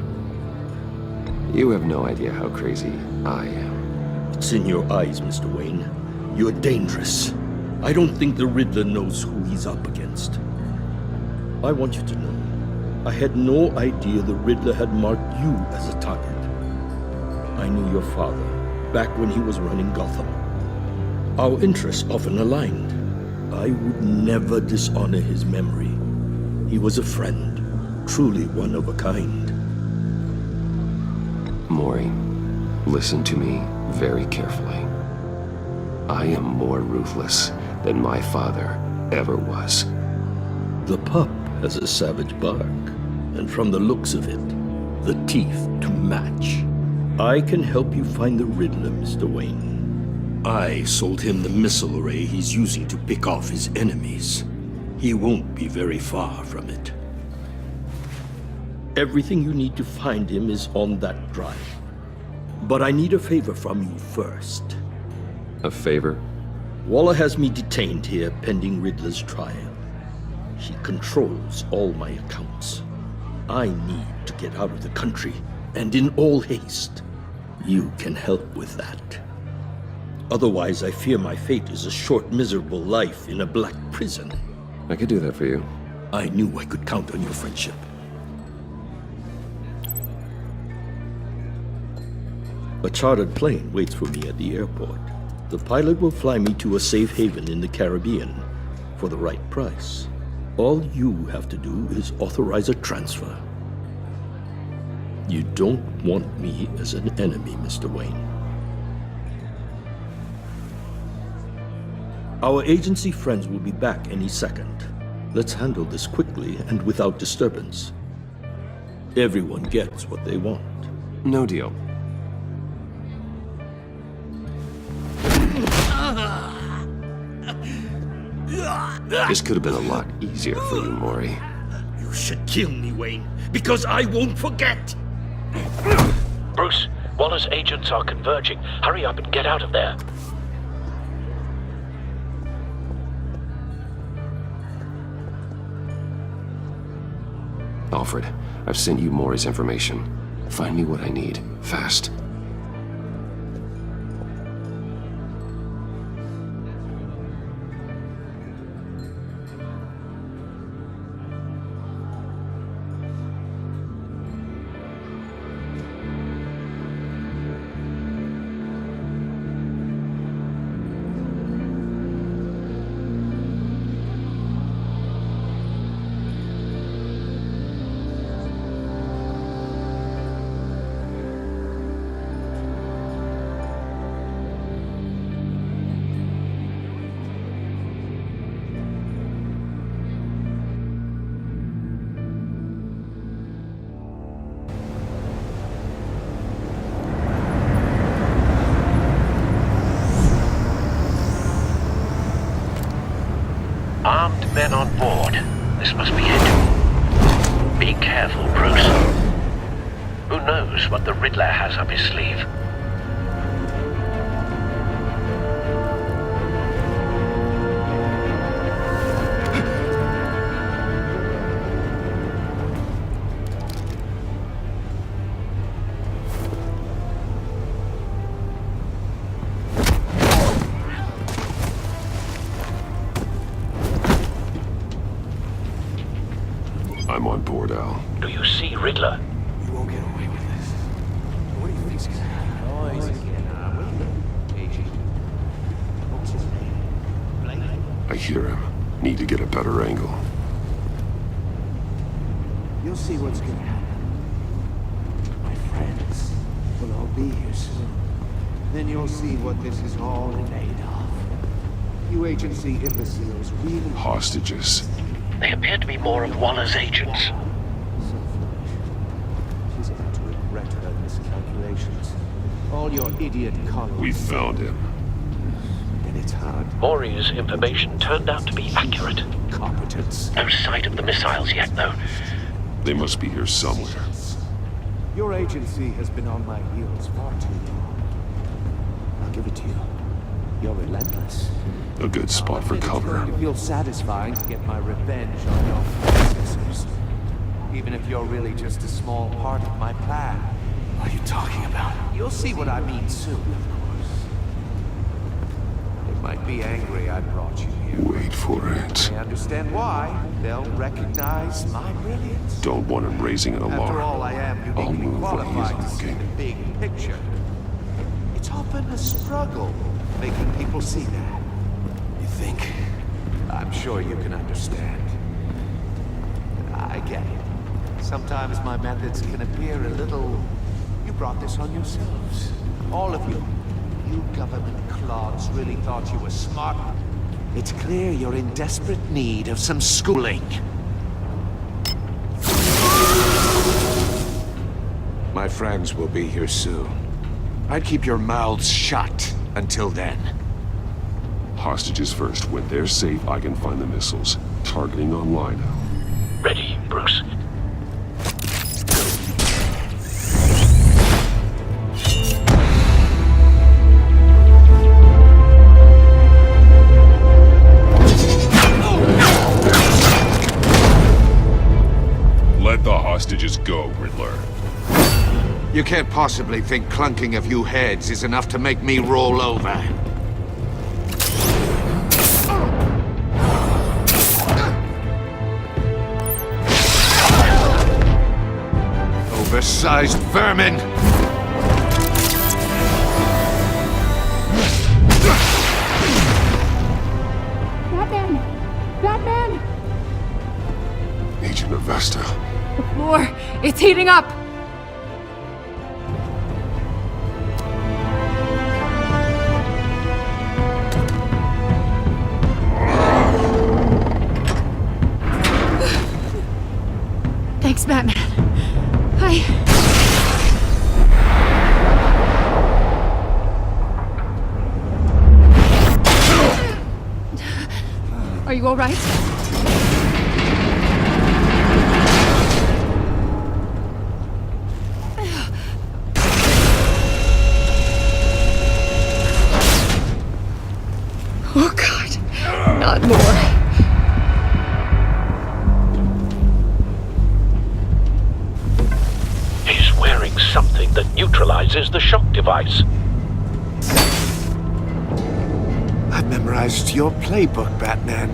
You have no idea how crazy I am. It's in your eyes, Mr. Wayne. You're dangerous. I don't think the Riddler knows who he's up against. I want you to know, I had no idea the Riddler had marked you as a target. I knew your father, back when he was running Gotham. Our interests often aligned. I would never dishonor his memory. He was a friend, truly one of a kind. Maury, listen to me very carefully. I am more ruthless than my father ever was. The pup has a savage bark, and from the looks of it, the teeth to match. I can help you find the Riddler, Mr. Wayne. I sold him the missile array he's using to pick off his enemies. He won't be very far from it. Everything you need to find him is on that drive. But I need a favor from you first. A favor? Waller has me detained here pending Riddler's trial. She controls all my accounts. I need to get out of the country, and in all haste. You can help with that. Otherwise, I fear my fate is a short, miserable life in a black prison. I could do that for you. I knew I could count on your friendship. A chartered plane waits for me at the airport. The pilot will fly me to a safe haven in the Caribbean for the right price. All you have to do is authorize a transfer. You don't want me as an enemy, Mr. Wayne. Our agency friends will be back any second. Let's handle this quickly and without disturbance. Everyone gets what they want. No deal. This could have been a lot easier for you, Maury. You should kill me, Wayne, because I won't forget! Bruce, Waller's agents are converging. Hurry up and get out of there. Alfred, I've sent you Maury's information. Find me what I need, fast. Armed men on board. This must be it. Be careful, Bruce. Who knows what the Riddler has up his sleeve? report, Al. Do you see Riddler? You won't get away with this. What do you think's gonna happen? I hear him. Need to get a better angle. You'll see what's gonna happen. My friends will all be here soon. Then you'll see what this is all made of. You agency imbeciles really... Hostages. They appear to be more of Waller's agents. She's about to regret her miscalculations. All your idiot colleagues... We found him. And it's hard. Maury's information turned out to be accurate. Competence. No sight of the missiles yet, though. They must be here somewhere. Your agency has been on my heels far too long. I'll give it to you. You're relentless. A good spot for cover. It's going to feel satisfying to get my revenge on your predecessors. Even if you're really just a small part of my plan. What are you talking about? You'll see what I mean soon, of course. They might be angry I brought you here. Wait for it. I understand why. They'll recognize my brilliance. Don't want him raising an alarm. After all, I am I'll uniquely move when qualified to he's see looking. the big picture. It's often a struggle making people see that. You think? I'm sure you can understand. I get it. Sometimes my methods can appear a little... You brought this on yourselves. All of you. You government clods really thought you were smart. It's clear you're in desperate need of some schooling. My friends will be here soon. I'd keep your mouths shut until then. Hostages first. When they're safe, I can find the missiles. Targeting online. Ready, Bruce. Let the hostages go, Riddler. You can't possibly think clunking a few heads is enough to make me roll over. Oversized vermin! Batman! Batman! Agent Avesta. The floor, it's heating up! Thanks, Batman. Are you all right? Oh, God. Not more. He's wearing something that neutralizes the shock device. I've memorized your playbook, Batman.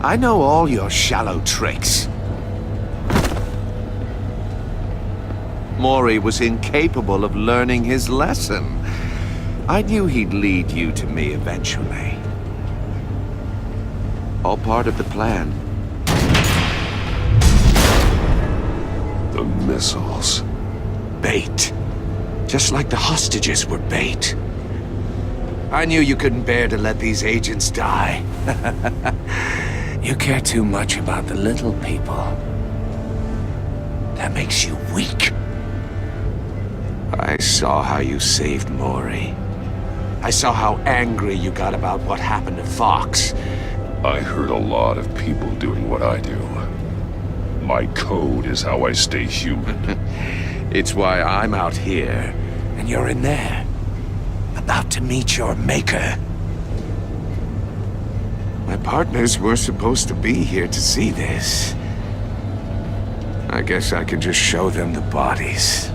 I know all your shallow tricks. Maury was incapable of learning his lesson. I knew he'd lead you to me eventually. All part of the plan. The missiles. Bait. Just like the hostages were bait. I knew you couldn't bear to let these agents die. You care too much about the little people. That makes you weak. I saw how you saved Maury. I saw how angry you got about what happened to Fox. I heard a lot of people doing what I do. My code is how I stay human. It's why I'm out here, and you're in there. About to meet your maker. My partners were supposed to be here to see this. I guess I can just show them the bodies.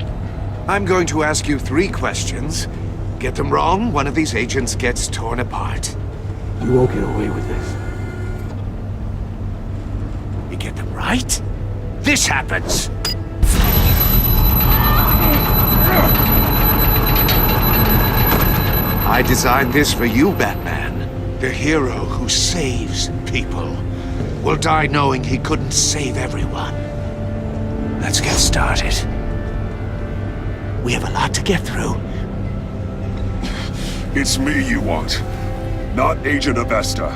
I'm going to ask you 3 questions. Get them wrong, one of these agents gets torn apart. You won't get away with this. You get them right, this happens. I designed this for you, Batman. The hero who saves people will die knowing he couldn't save everyone. Let's get started. We have a lot to get through. It's me you want, not Agent Avesta.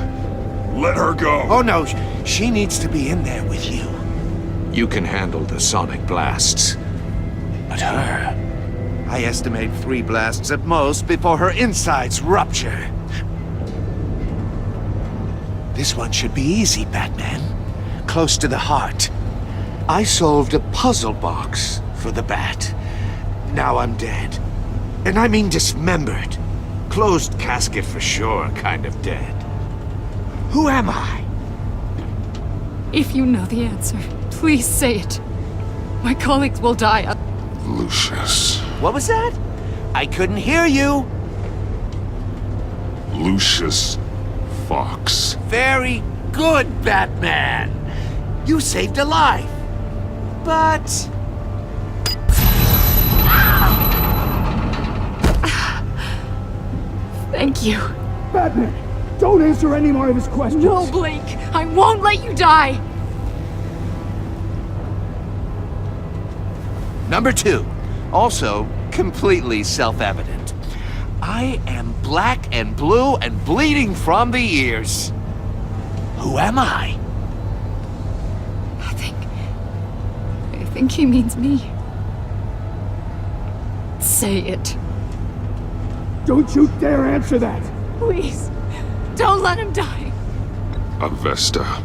Let her go. Oh no, she needs to be in there with you. You can handle the sonic blasts. But her... I estimate 3 blasts at most before her insides rupture. This one should be easy, Batman. Close to the heart. I solved a puzzle box for the Bat. Now I'm dead. And I mean dismembered. Closed casket for sure, kind of dead. Who am I? If you know the answer, please say it. My colleagues will die. Lucius. What was that? I couldn't hear you. Lucius Fox. Very good, Batman. You saved a life. But... Thank you. Batman, don't answer any more of his questions. No, Blake. I won't let you die. Number 2. Also, completely self-evident. I am black and blue and bleeding from the ears. Who am I? I think he means me. Say it. Don't you dare answer that! Please, don't let him die. Avesta.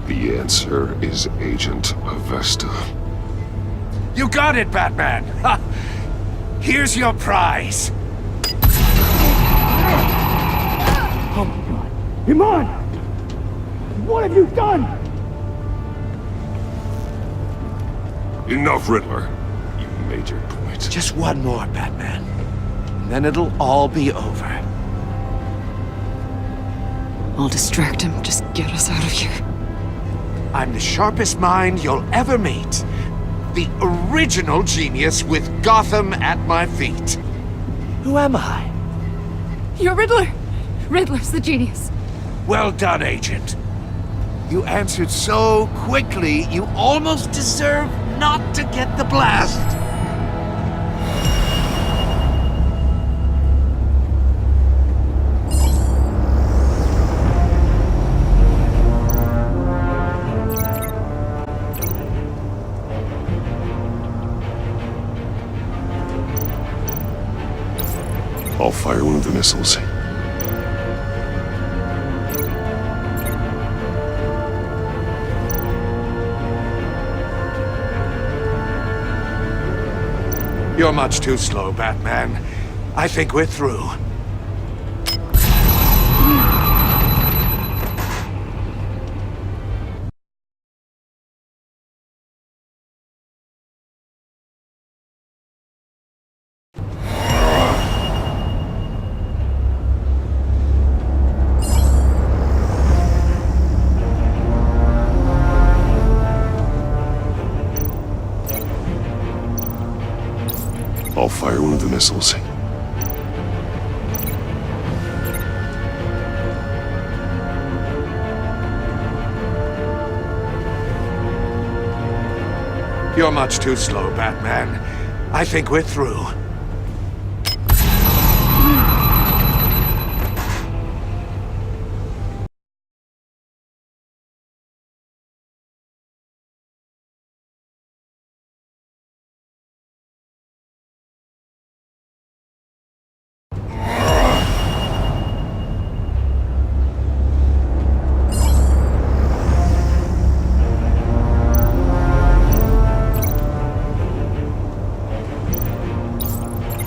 The answer is Agent Avesta. You got it, Batman! Ha! Here's your prize. Oh my God. Iman! What have you done? Enough, Riddler. You made your point. Just one more, Batman. And then it'll all be over. I'll distract him. Just get us out of here. I'm the sharpest mind you'll ever meet. The original genius with Gotham at my feet. Who am I? You're Riddler. Riddler's the genius. Well done, Agent. You answered so quickly, you almost deserve not to get the blast. I'll fire one of the missiles. You're much too slow, Batman. I think we're through. I'll fire one of the missiles. You're much too slow, Batman. I think we're through.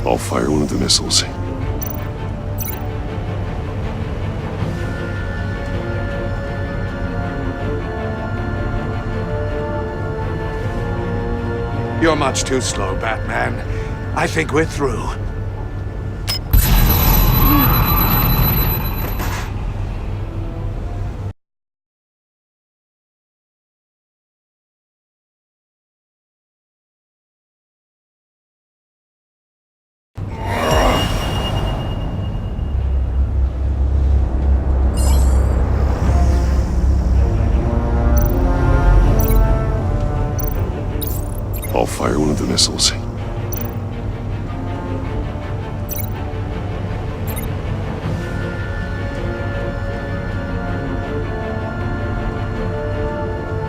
I'll fire one of the missiles. You're much too slow, Batman. I think we're through. I'll fire one of the missiles.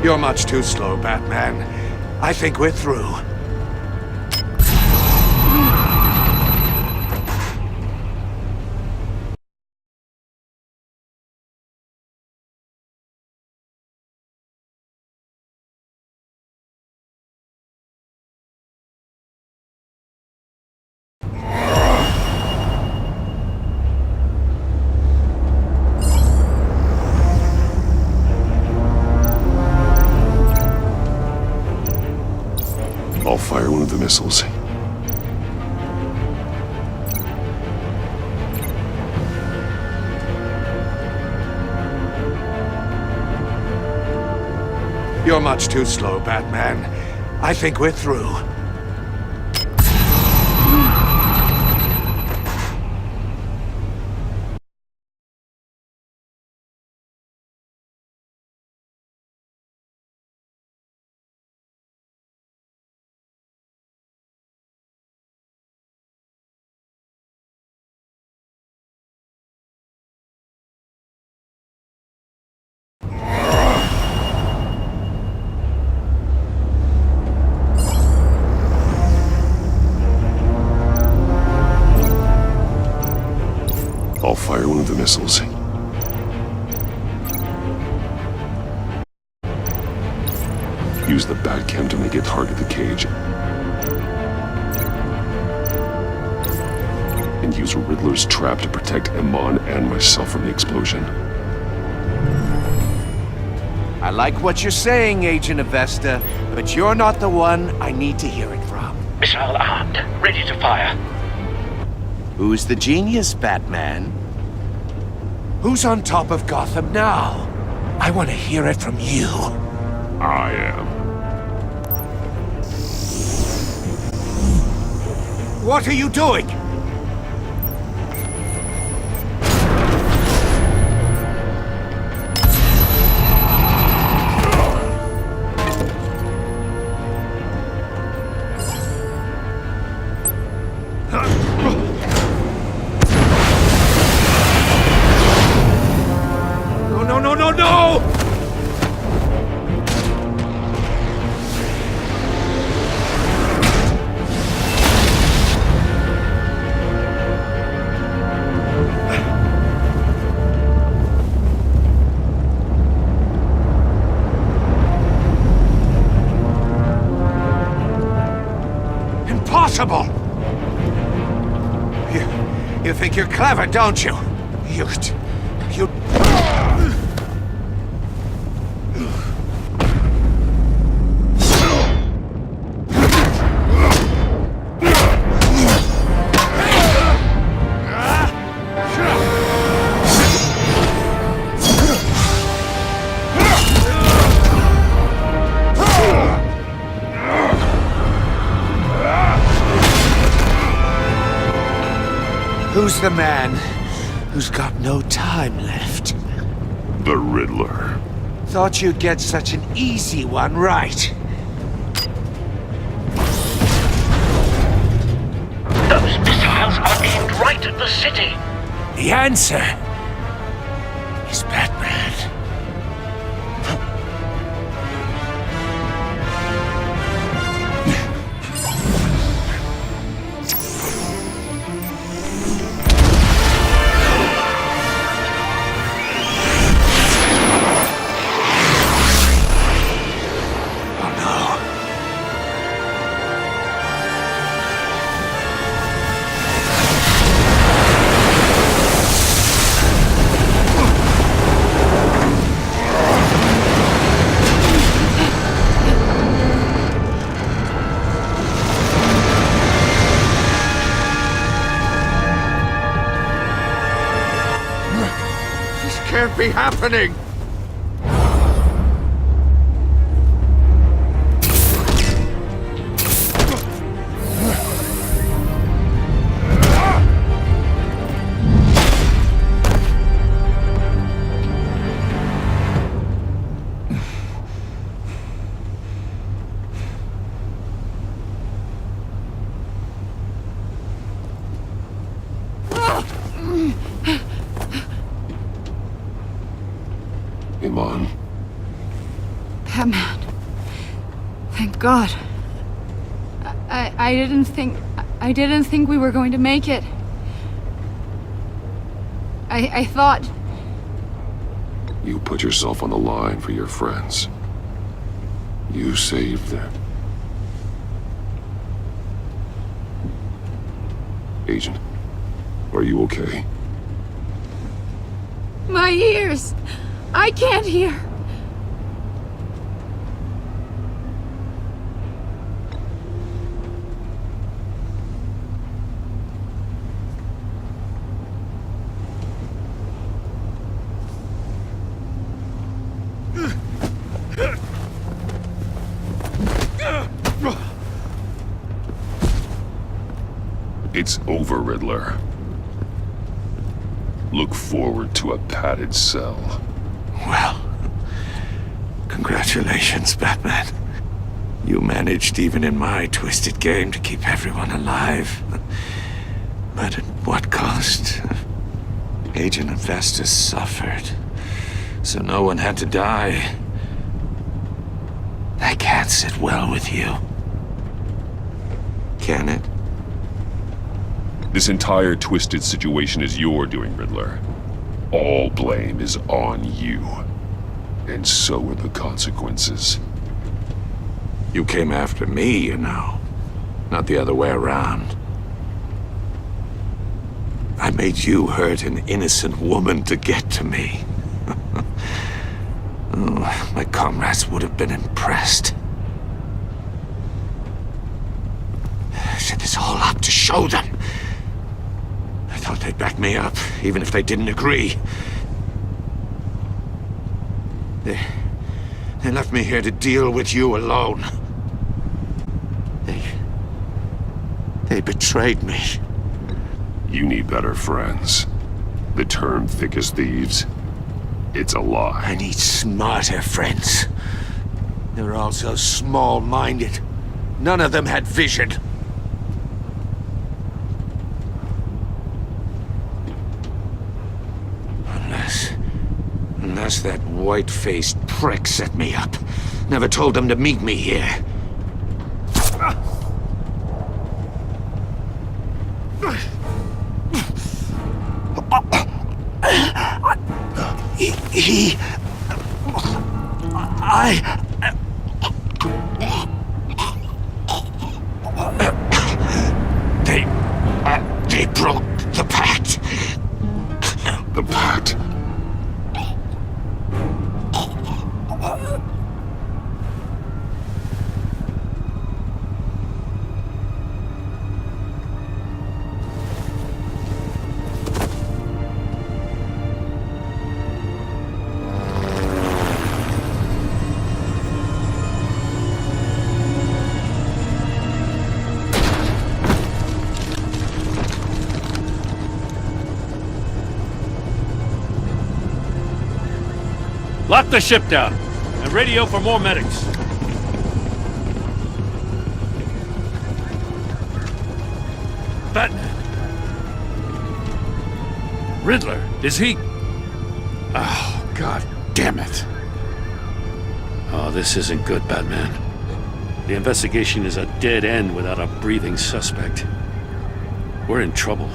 You're much too slow, Batman. I think we're through. I'll fire one of the missiles. You're much too slow, Batman. I think we're through. I'll fire one of the missiles. Use the Batcam to make it target the cage. And use Riddler's trap to protect Iman and myself from the explosion. I like what you're saying, Agent Avesta, but you're not the one I need to hear it from. Missile armed, ready to fire. Who's the genius, Batman? Who's on top of Gotham now? I want to hear it from you. I am. What are you doing? No! Impossible! You think you're clever, don't you? You... Who's the man who's got no time left? The Riddler. Thought you'd get such an easy one right. Those missiles are aimed right at the city. The answer is Batman. Can't be happening! on. Batman. Thank God. I didn't think we were going to make it. I thought... You put yourself on the line for your friends. You saved them. Agent, are you okay? My ears! I can't hear! It's over, Riddler. Look forward to a padded cell. Well, congratulations, Batman. You managed, even in my twisted game, to keep everyone alive. But at what cost? Agent Augustus suffered, so no one had to die. That can't sit well with you. Can it? This entire twisted situation is your doing, Riddler. All blame is on you. And so are the consequences. You came after me, you know. Not the other way around. I made you hurt an innocent woman to get to me. Oh, my comrades would have been impressed. I set this all up to show them. I thought they'd back me up, even if they didn't agree. They left me here to deal with you alone. They betrayed me. You need better friends. The term thick as thieves, it's a lie. I need smarter friends. They're all so small-minded. None of them had vision. Unless that white-faced prick set me up. Never told them to meet me here. They broke the pact. The pact? Lock the ship down, and radio for more medics. Batman! Riddler, is he... Oh, God damn it. Oh, this isn't good, Batman. The investigation is a dead end without a breathing suspect. We're in trouble.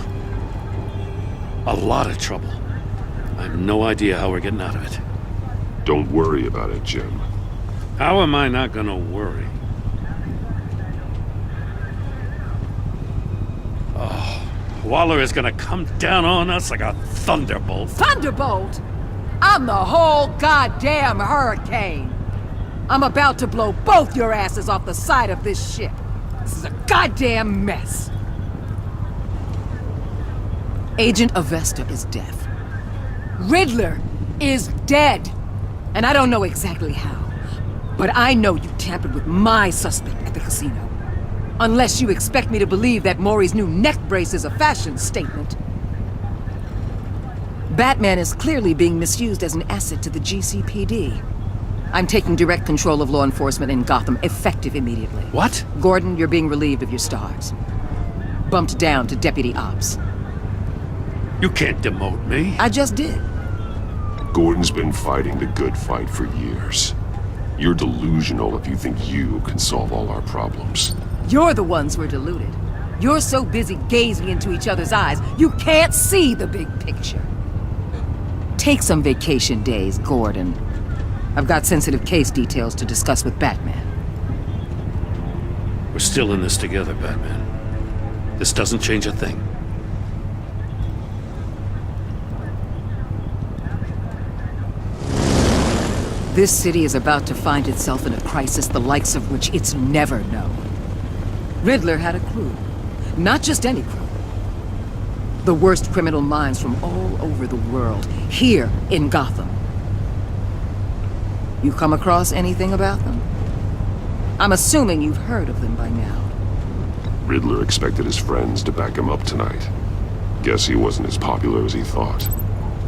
A lot of trouble. I have no idea how we're getting out of it. Don't worry about it, Jim. How am I not gonna worry? Oh, Waller is gonna come down on us like a thunderbolt. Thunderbolt? I'm the whole goddamn hurricane. I'm about to blow both your asses off the side of this ship. This is a goddamn mess. Agent Avesta is dead. Riddler is dead. And I don't know exactly how, but I know you tampered with my suspect at the casino. Unless you expect me to believe that Maury's new neck brace is a fashion statement. Batman is clearly being misused as an asset to the GCPD. I'm taking direct control of law enforcement in Gotham, effective immediately. What? Gordon, you're being relieved of your stars. Bumped down to Deputy Ops. You can't demote me. I just did. Gordon's been fighting the good fight for years. You're delusional if you think you can solve all our problems. You're the ones who are deluded. You're so busy gazing into each other's eyes, you can't see the big picture. Take some vacation days, Gordon. I've got sensitive case details to discuss with Batman. We're still in this together, Batman. This doesn't change a thing. This city is about to find itself in a crisis the likes of which it's never known. Riddler had a crew. Not just any crew. The worst criminal minds from all over the world, here in Gotham. You come across anything about them? I'm assuming you've heard of them by now. Riddler expected his friends to back him up tonight. Guess he wasn't as popular as he thought.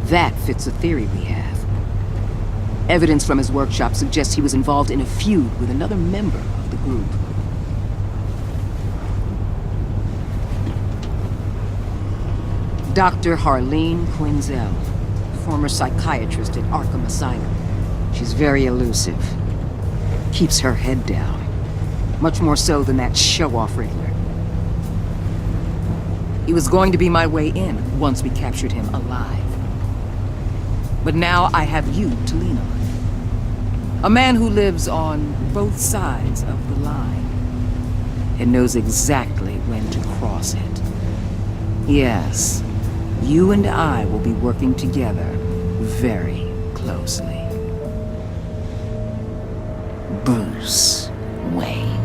That fits a theory we have. Evidence from his workshop suggests he was involved in a feud with another member of the group. Dr. Harleen Quinzel, former psychiatrist at Arkham Asylum. She's very elusive. Keeps her head down. Much more so than that show-off Riddler. He was going to be my way in once we captured him alive. But now I have you to lean on. A man who lives on both sides of the line and knows exactly when to cross it. Yes, you and I will be working together very closely. Bruce Wayne.